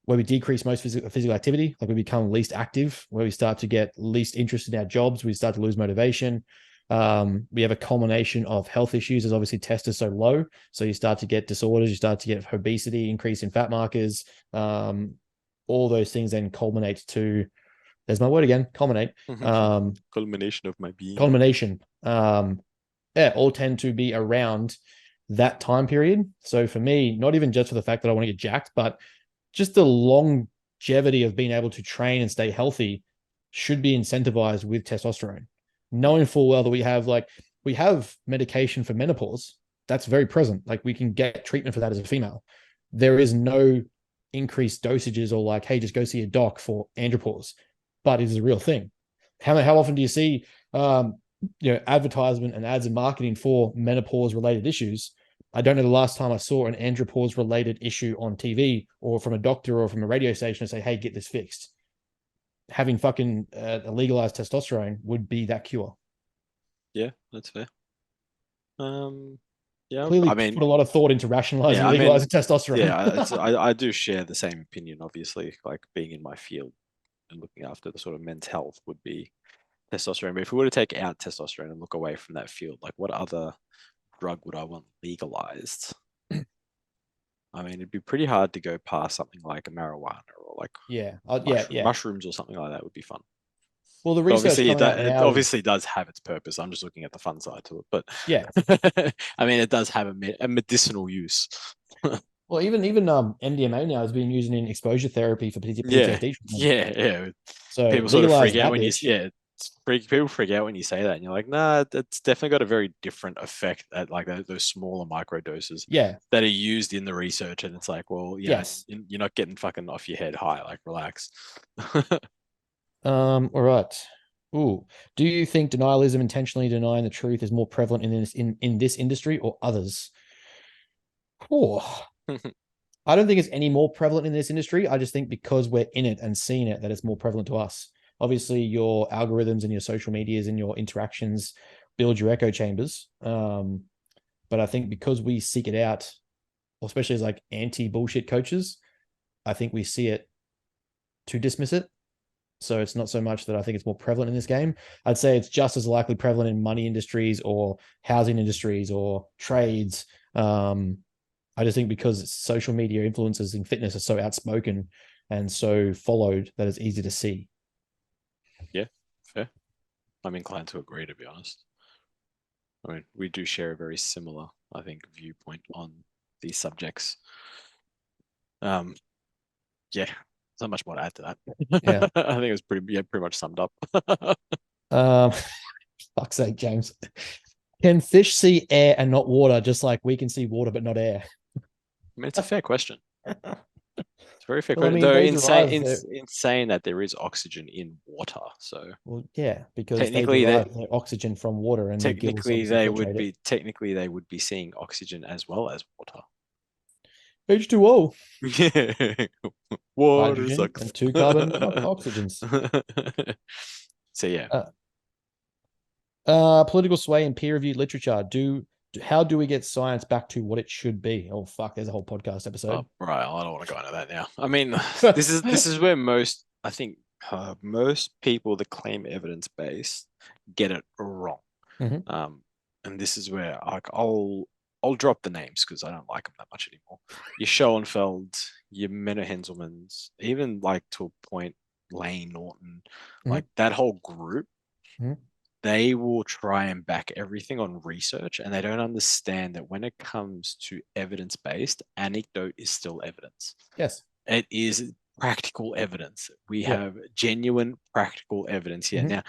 [SPEAKER 1] where we decrease most physical activity, like we become least active, where we start to get least interest in our jobs, we start to lose motivation. We have a culmination of health issues as obviously test is so low. So you start to get disorders, you start to get obesity, increase in fat markers. All those things then culminate to, there's my word again, culminate.
[SPEAKER 2] Culmination of my being.
[SPEAKER 1] Culmination. All tend to be around that time period. So for me, not even just for the fact that I want to get jacked, but just the longevity of being able to train and stay healthy should be incentivized with testosterone. Knowing full well that we have medication for menopause, that's very present. Like we can get treatment for that as a female. There is no increased dosages or like, hey, just go see a doc for andropause, but it is a real thing. How often do you see advertisement and ads and marketing for menopause related issues? I don't know the last time I saw an andropause related issue on TV or from a doctor or from a radio station to say, hey, get this fixed. Having fucking legalized testosterone would be that cure.
[SPEAKER 2] Yeah, that's fair. Yeah,
[SPEAKER 1] Clearly
[SPEAKER 2] I mean,
[SPEAKER 1] put a lot of thought into rationalizing
[SPEAKER 2] yeah,
[SPEAKER 1] legalizing testosterone.
[SPEAKER 2] Yeah, I do share the same opinion. Obviously, like being in my field and looking after the sort of men's health would be testosterone. But if we were to take out testosterone and look away from that field, like what other drug would I want legalized? I mean, it'd be pretty hard to go past something like a marijuana or like mushrooms or something like that would be fun.
[SPEAKER 1] Well, the
[SPEAKER 2] But
[SPEAKER 1] research
[SPEAKER 2] obviously,
[SPEAKER 1] coming out
[SPEAKER 2] it
[SPEAKER 1] now
[SPEAKER 2] obviously does have its purpose. I'm just looking at the fun side to it, but
[SPEAKER 1] yeah,
[SPEAKER 2] I mean, it does have a medicinal use.
[SPEAKER 1] well, even MDMA now is being used in exposure therapy for PTSD treatment.
[SPEAKER 2] Yeah.
[SPEAKER 1] So
[SPEAKER 2] People sort of freak
[SPEAKER 1] legalizing
[SPEAKER 2] out
[SPEAKER 1] that
[SPEAKER 2] when
[SPEAKER 1] bitch.
[SPEAKER 2] People freak out when you say that, and you're like, nah, it's definitely got a very different effect at like those smaller micro doses
[SPEAKER 1] Yeah.
[SPEAKER 2] that are used in the research. And it's like, well,
[SPEAKER 1] Yes.
[SPEAKER 2] you're not getting fucking off your head high. Like, relax.
[SPEAKER 1] All right. Ooh. Do you think denialism, intentionally denying the truth, is more prevalent in this industry or others? Oh, I don't think it's any more prevalent in this industry. I just think because we're in it and seeing it, that it's more prevalent to us. Obviously, your algorithms and your social medias and your interactions build your echo chambers. But I think because we seek it out, especially as like anti-bullshit coaches, I think we see it to dismiss it. So it's not so much that I think it's more prevalent in this game. I'd say it's just as likely prevalent in money industries or housing industries or trades. I just think because social media influencers in fitness are so outspoken and so followed that it's easy to see.
[SPEAKER 2] Yeah, fair. I'm inclined to agree, to be honest. I mean, we do share a very similar, I think, viewpoint on these subjects. Yeah, not much more to add to that.
[SPEAKER 1] Yeah.
[SPEAKER 2] I think it was pretty much summed up.
[SPEAKER 1] Um, fuck's sake, James. Can fish see air and not water, just like we can see water but not air?
[SPEAKER 2] I mean, it's a fair question. It's a very fair
[SPEAKER 1] Well, I
[SPEAKER 2] question.
[SPEAKER 1] mean,
[SPEAKER 2] Though
[SPEAKER 1] they derive their
[SPEAKER 2] in saying that there is oxygen in water, so
[SPEAKER 1] well, yeah, because they
[SPEAKER 2] technically they
[SPEAKER 1] derive their oxygen from water, and their gills
[SPEAKER 2] technically
[SPEAKER 1] obviously filtrate it.
[SPEAKER 2] they would be seeing oxygen as well as water.
[SPEAKER 1] H2O,
[SPEAKER 2] Yeah, water
[SPEAKER 1] hydrogen,
[SPEAKER 2] sucks.
[SPEAKER 1] and two carbon oxygens.
[SPEAKER 2] So yeah,
[SPEAKER 1] Political sway and peer-reviewed literature. How do we get science back to what it should be? Oh fuck, there's a whole podcast episode.
[SPEAKER 2] right. I don't want to go into that now. I mean, this is where I think most people that claim evidence based get it wrong.
[SPEAKER 1] Mhm.
[SPEAKER 2] And this is where I'll drop the names because I don't like them that much anymore. Your Schoenfeld, your Menno Henselmans, even like to a point, Lane Norton, like that whole group,
[SPEAKER 1] Mhm.
[SPEAKER 2] they will try and back everything on research, and they don't understand that when it comes to evidence based, anecdote is still evidence.
[SPEAKER 1] Yes.
[SPEAKER 2] It is practical evidence. We
[SPEAKER 1] Yeah.
[SPEAKER 2] have genuine practical evidence here.
[SPEAKER 1] Mhm.
[SPEAKER 2] Now,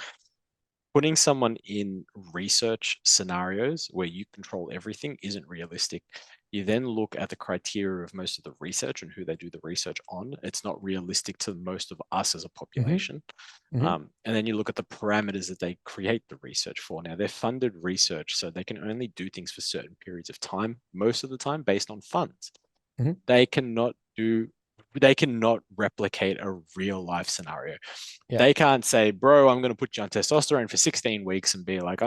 [SPEAKER 2] putting someone in research scenarios where you control everything isn't realistic. You then look at the criteria of most of the research and who they do the research on. It's not realistic to most of us as a population.
[SPEAKER 1] Mhm.
[SPEAKER 2] And then you look at the parameters that they create the research for. Now, they're funded research, so they can only do things for certain periods of time, most of the time based on funds.
[SPEAKER 1] Mhm.
[SPEAKER 2] They cannot replicate a real life scenario.
[SPEAKER 1] Yeah.
[SPEAKER 2] They can't say, bro, I'm going to put you on testosterone for 16 weeks and be like,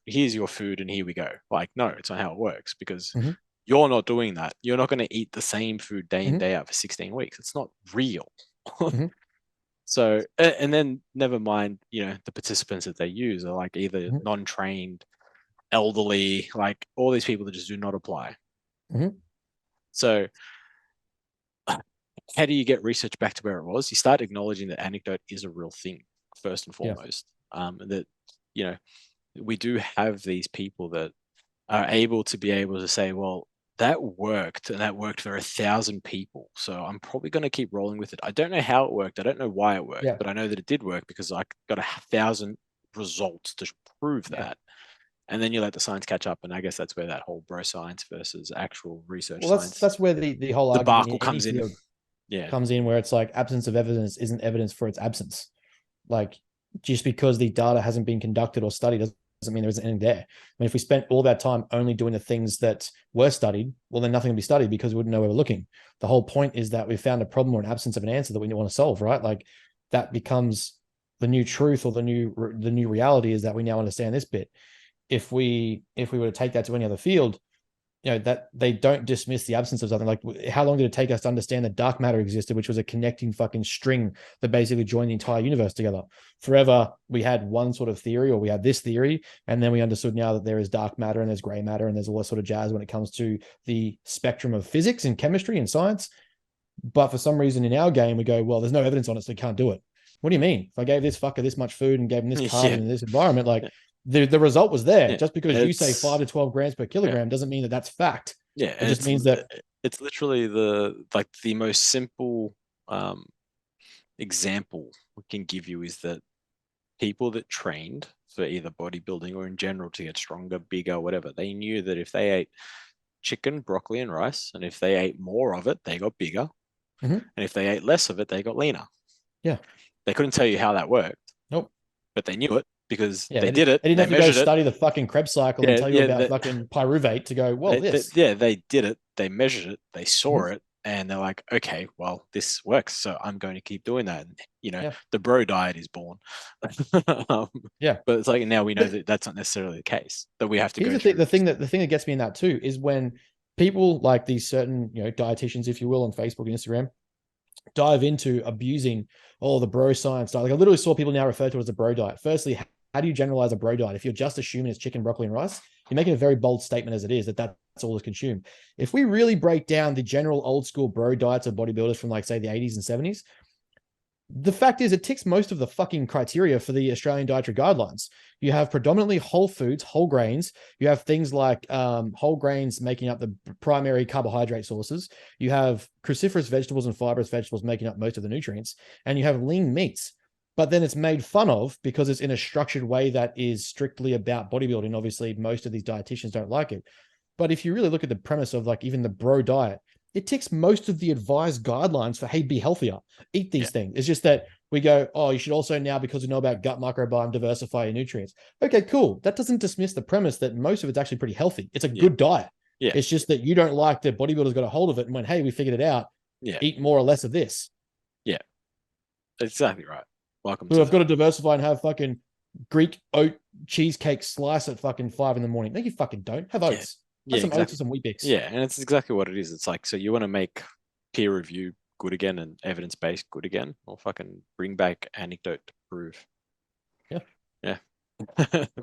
[SPEAKER 2] here's your food and here we go. Like, no, it's not how it works because
[SPEAKER 1] Mhm.
[SPEAKER 2] you're not doing that. You're not going to eat the same food day in,
[SPEAKER 1] Mhm.
[SPEAKER 2] day out for 16 weeks. It's not real.
[SPEAKER 1] Mhm.
[SPEAKER 2] So, and then never mind, the participants that they use are like either
[SPEAKER 1] Mhm.
[SPEAKER 2] non-trained, elderly, like all these people that just do not apply.
[SPEAKER 1] Mhm.
[SPEAKER 2] So, how do you get research back to where it was? You start acknowledging that anecdote is a real thing, first and
[SPEAKER 1] Yeah.
[SPEAKER 2] foremost. That, you know, we do have these people that are able to say, well, that worked and that worked for 1,000 people. So I'm probably going to keep rolling with it. I don't know how it worked. I don't know why it worked,
[SPEAKER 1] Yeah.
[SPEAKER 2] but I know that it did work because I got 1,000 results to prove
[SPEAKER 1] Yeah.
[SPEAKER 2] that. And then you let the science catch up. And I guess that's where that whole bro science versus actual research
[SPEAKER 1] Well, that's
[SPEAKER 2] science
[SPEAKER 1] that's where the whole argument
[SPEAKER 2] debacle
[SPEAKER 1] in any
[SPEAKER 2] comes in.
[SPEAKER 1] field
[SPEAKER 2] Yeah.
[SPEAKER 1] comes in, where it's like absence of evidence isn't evidence for its absence. Like, just because the data hasn't been conducted or studied doesn't mean there isn't anything there. I mean, if we spent all that time only doing the things that were studied, well, then nothing would be studied because we wouldn't know where we're looking. The whole point is that we found a problem or an absence of an answer that we want to solve, right? Like, that becomes the new truth, or the new reality is that we now understand this bit. If we were to take that to any other field, that they don't dismiss the absence of something. Like, how long did it take us to understand that dark matter existed, which was a connecting fucking string that basically joined the entire universe together? Forever we had one sort of theory, or we had this theory, and then we understood now that there is dark matter and there's gray matter and there's all that sort of jazz when it comes to the spectrum of physics and chemistry and science. But for some reason in our game we go, well, there's no evidence on it, so you can't do it. What do you mean? If I gave this fucker this much food and gave him this carbon
[SPEAKER 2] Yeah.
[SPEAKER 1] in this environment, like, the result was there.
[SPEAKER 2] Yeah.
[SPEAKER 1] Just because you say 5 to 12 grams per kilogram doesn't mean that that's fact.
[SPEAKER 2] Yeah.
[SPEAKER 1] It just means that
[SPEAKER 2] It's literally the most simple example we can give you is that people that trained for either bodybuilding or in general to get stronger, bigger, whatever, they knew that if they ate chicken, broccoli, and rice, and if they ate more of it, they got bigger.
[SPEAKER 1] Mhm.
[SPEAKER 2] And if they ate less of it, they got leaner.
[SPEAKER 1] Yeah.
[SPEAKER 2] They couldn't tell you how that worked.
[SPEAKER 1] Nope.
[SPEAKER 2] But they knew it because
[SPEAKER 1] Yeah,
[SPEAKER 2] they did it.
[SPEAKER 1] they didn't
[SPEAKER 2] They
[SPEAKER 1] have to go
[SPEAKER 2] measured it.
[SPEAKER 1] study the fucking Krebs cycle and
[SPEAKER 2] Yeah,
[SPEAKER 1] tell you
[SPEAKER 2] yeah.
[SPEAKER 1] about fucking pyruvate to go, well,
[SPEAKER 2] they did it. They measured it. They saw
[SPEAKER 1] Mhm.
[SPEAKER 2] it, and they're like, okay, well, this works, so I'm going to keep doing that. And,
[SPEAKER 1] Yeah.
[SPEAKER 2] the bro diet is born.
[SPEAKER 1] Yeah.
[SPEAKER 2] But it's like now we know
[SPEAKER 1] But
[SPEAKER 2] that that's not necessarily the case. That we have to
[SPEAKER 1] here's
[SPEAKER 2] go
[SPEAKER 1] the thing,
[SPEAKER 2] through.
[SPEAKER 1] the thing that gets me in that too is when people like these certain, dietitians, if you will, on Facebook and Instagram, dive into abusing all the bro science diet. Like I literally saw people now refer to it as a bro diet. Firstly, how do you generalize a bro diet? If you're just assuming it's chicken, broccoli, and rice, you're making a very bold statement as it is that that's all is consumed. If we really break down the general old school bro diets of bodybuilders from like say the 80s and 70s, the fact is it ticks most of the fucking criteria for the Australian dietary guidelines. You have predominantly whole foods, whole grains. You have things like whole grains making up the primary carbohydrate sources. You have cruciferous vegetables and fibrous vegetables making up most of the nutrients. And you have lean meats. But then it's made fun of because it's in a structured way that is strictly about bodybuilding. Obviously, most of these dietitians don't like it. But if you really look at the premise of like even the bro diet, it ticks most of the advised guidelines for, hey, be healthier, eat these things. It's just that we go, oh, you should also now, because we know about gut microbiome, diversify your nutrients. Okay, cool. That doesn't dismiss the premise that most of it's actually pretty healthy. It's a good diet.
[SPEAKER 2] Yeah.
[SPEAKER 1] It's just that you don't like that bodybuilders got a hold of it and went, hey, we figured it out.
[SPEAKER 2] Yeah.
[SPEAKER 1] Eat more or less of this.
[SPEAKER 2] Yeah. Exactly right. Welcome
[SPEAKER 1] I've got to diversify and have fucking Greek oat cheesecake slice at fucking 5 a.m. No, you fucking don't. Have oats.
[SPEAKER 2] Yeah,
[SPEAKER 1] some
[SPEAKER 2] exactly.
[SPEAKER 1] oats or some Weet-Bix.
[SPEAKER 2] Yeah, and it's exactly what it is. It's like, so you want to make peer review good again and evidence-based good again, or fucking bring back anecdote to prove.
[SPEAKER 1] Yeah.
[SPEAKER 2] Yeah.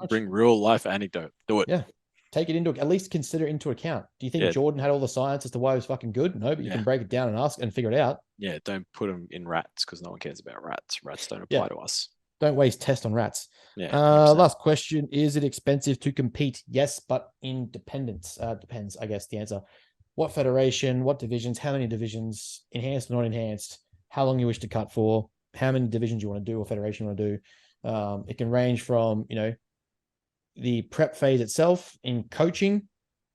[SPEAKER 2] Bring real life anecdote. Do it.
[SPEAKER 1] Yeah. Take it into, at least consider into account. Do you think Jordan had all the science as to why he was fucking good? No, but you can break it down and ask and figure it out.
[SPEAKER 2] Yeah, don't put them in rats because no one cares about rats. Rats don't apply to us.
[SPEAKER 1] Don't waste tests on rats.
[SPEAKER 2] Yeah.
[SPEAKER 1] Last question. Is it expensive to compete? Yes, but independence. Depends, I guess, the answer. What federation, what divisions, how many divisions, enhanced or not enhanced, how long you wish to cut for, how many divisions you want to do or federation you want to do. It can range from, the prep phase itself in coaching.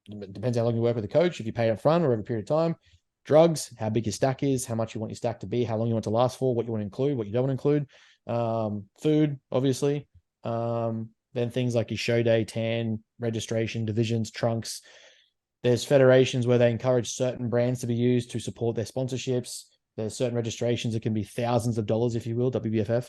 [SPEAKER 1] It depends how long you work with a coach, if you pay up front or over a period of time. Drugs, how big your stack is, how much you want your stack to be, how long you want to last for, what you want to include, what you don't want to include. Food, obviously. Then things like your show day, tan, registration, divisions, trunks. There's federations where they encourage certain brands to be used to support their sponsorships. There's certain registrations that can be thousands of dollars, if you will, WBFF.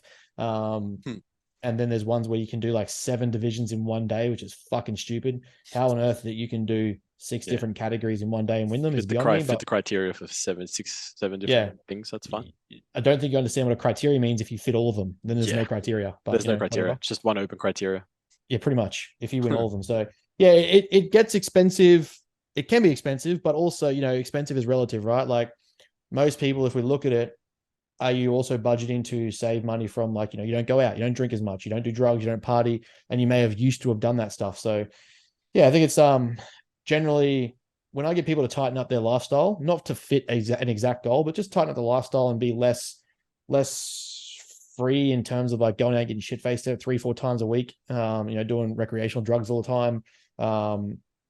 [SPEAKER 1] And then there's ones where you can do like 7 divisions in one day, which is fucking stupid. How on earth that you can do 6 different categories in one day and win them is beyond me.
[SPEAKER 2] Fit the criteria for 7 different things. That's fine.
[SPEAKER 1] I don't think you understand what a criteria means. If you fit all of them, then there's no criteria. But,
[SPEAKER 2] there's no criteria. It's just one open criteria.
[SPEAKER 1] Yeah, pretty much. If you win all of them. So yeah, it gets expensive. It can be expensive, but also, expensive is relative, right? Like most people, if we look at it, are you also budgeting to save money from like, you don't go out, you don't drink as much, you don't do drugs, you don't party, and you may have used to have done that stuff. So yeah, I think it's generally when I get people to tighten up their lifestyle, not to fit an exact goal, but just tighten up the lifestyle and be less free in terms of like going out getting shit faced 3-4 times a week, doing recreational drugs all the time,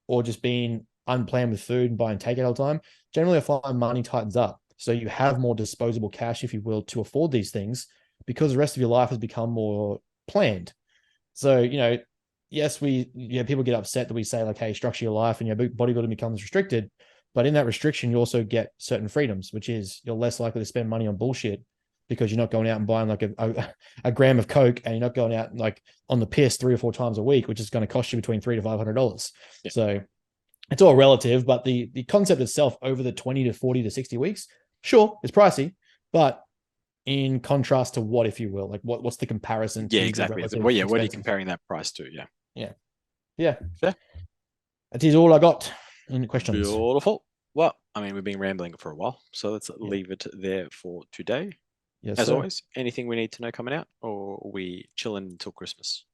[SPEAKER 1] or just being unplanned with food and buying takeout all the time. Generally, I find money tightens up. So you have more disposable cash, if you will, to afford these things because the rest of your life has become more planned. So, yes, people get upset that we say like, hey, structure your life and your bodybuilding becomes restricted. But in that restriction, you also get certain freedoms, which is you're less likely to spend money on bullshit because you're not going out and buying like a gram of Coke and you're not going out like on the piss 3 or 4 times a week, which is going to cost you between $300 to $500. Yeah. So it's all relative, but the concept itself over the 20 to 40 to 60 weeks, sure, it's pricey, but in contrast to what, if you will, like what's the comparison to?
[SPEAKER 2] Yeah, exactly. Well, yeah, what are you comparing that price to?
[SPEAKER 1] Yeah. Fair. That is all I got. Any questions?
[SPEAKER 2] Beautiful. Well, I mean, we've been rambling for a while, so let's leave it there for today.
[SPEAKER 1] Yes,
[SPEAKER 2] as always, anything we need to know coming out, or are we chilling until Christmas?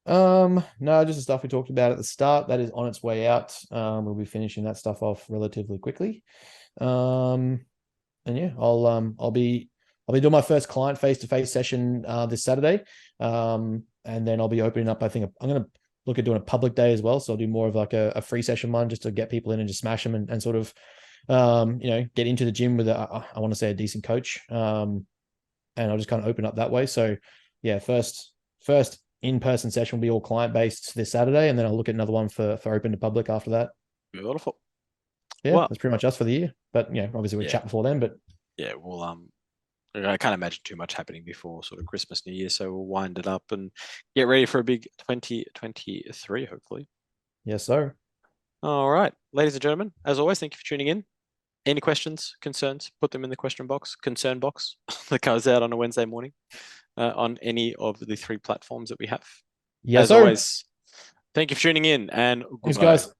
[SPEAKER 1] No, just the stuff we talked about at the start that is on its way out. We'll be finishing that stuff off relatively quickly. And yeah, I'll be I'll be doing my first client face-to-face session this Saturday. And then I'll be opening up, I think I'm going to look at doing a public day as well. So I'll do more of like a free session one just to get people in and just smash them and sort of, get into the gym with I want to say a decent coach. And I'll just kind of open up that way. So yeah, first in-person session will be all client-based this Saturday. And then I'll look at another one for open to public after that.
[SPEAKER 2] Beautiful.
[SPEAKER 1] Yeah,
[SPEAKER 2] Well,
[SPEAKER 1] that's pretty much us for the year. But obviously we'll chat before then, but
[SPEAKER 2] yeah, I can't imagine too much happening before sort of Christmas, New Year. So we'll wind it up and get ready for a big 2023, hopefully.
[SPEAKER 1] yes, sir.
[SPEAKER 2] All right, ladies and gentlemen, as always, thank you for tuning in. Any questions, concerns, put them in the concern box that goes out on a Wednesday morning on any of the 3 platforms that we have.
[SPEAKER 1] Yes,
[SPEAKER 2] as
[SPEAKER 1] sir.
[SPEAKER 2] always, thank you for tuning in and
[SPEAKER 1] Thanks, guys.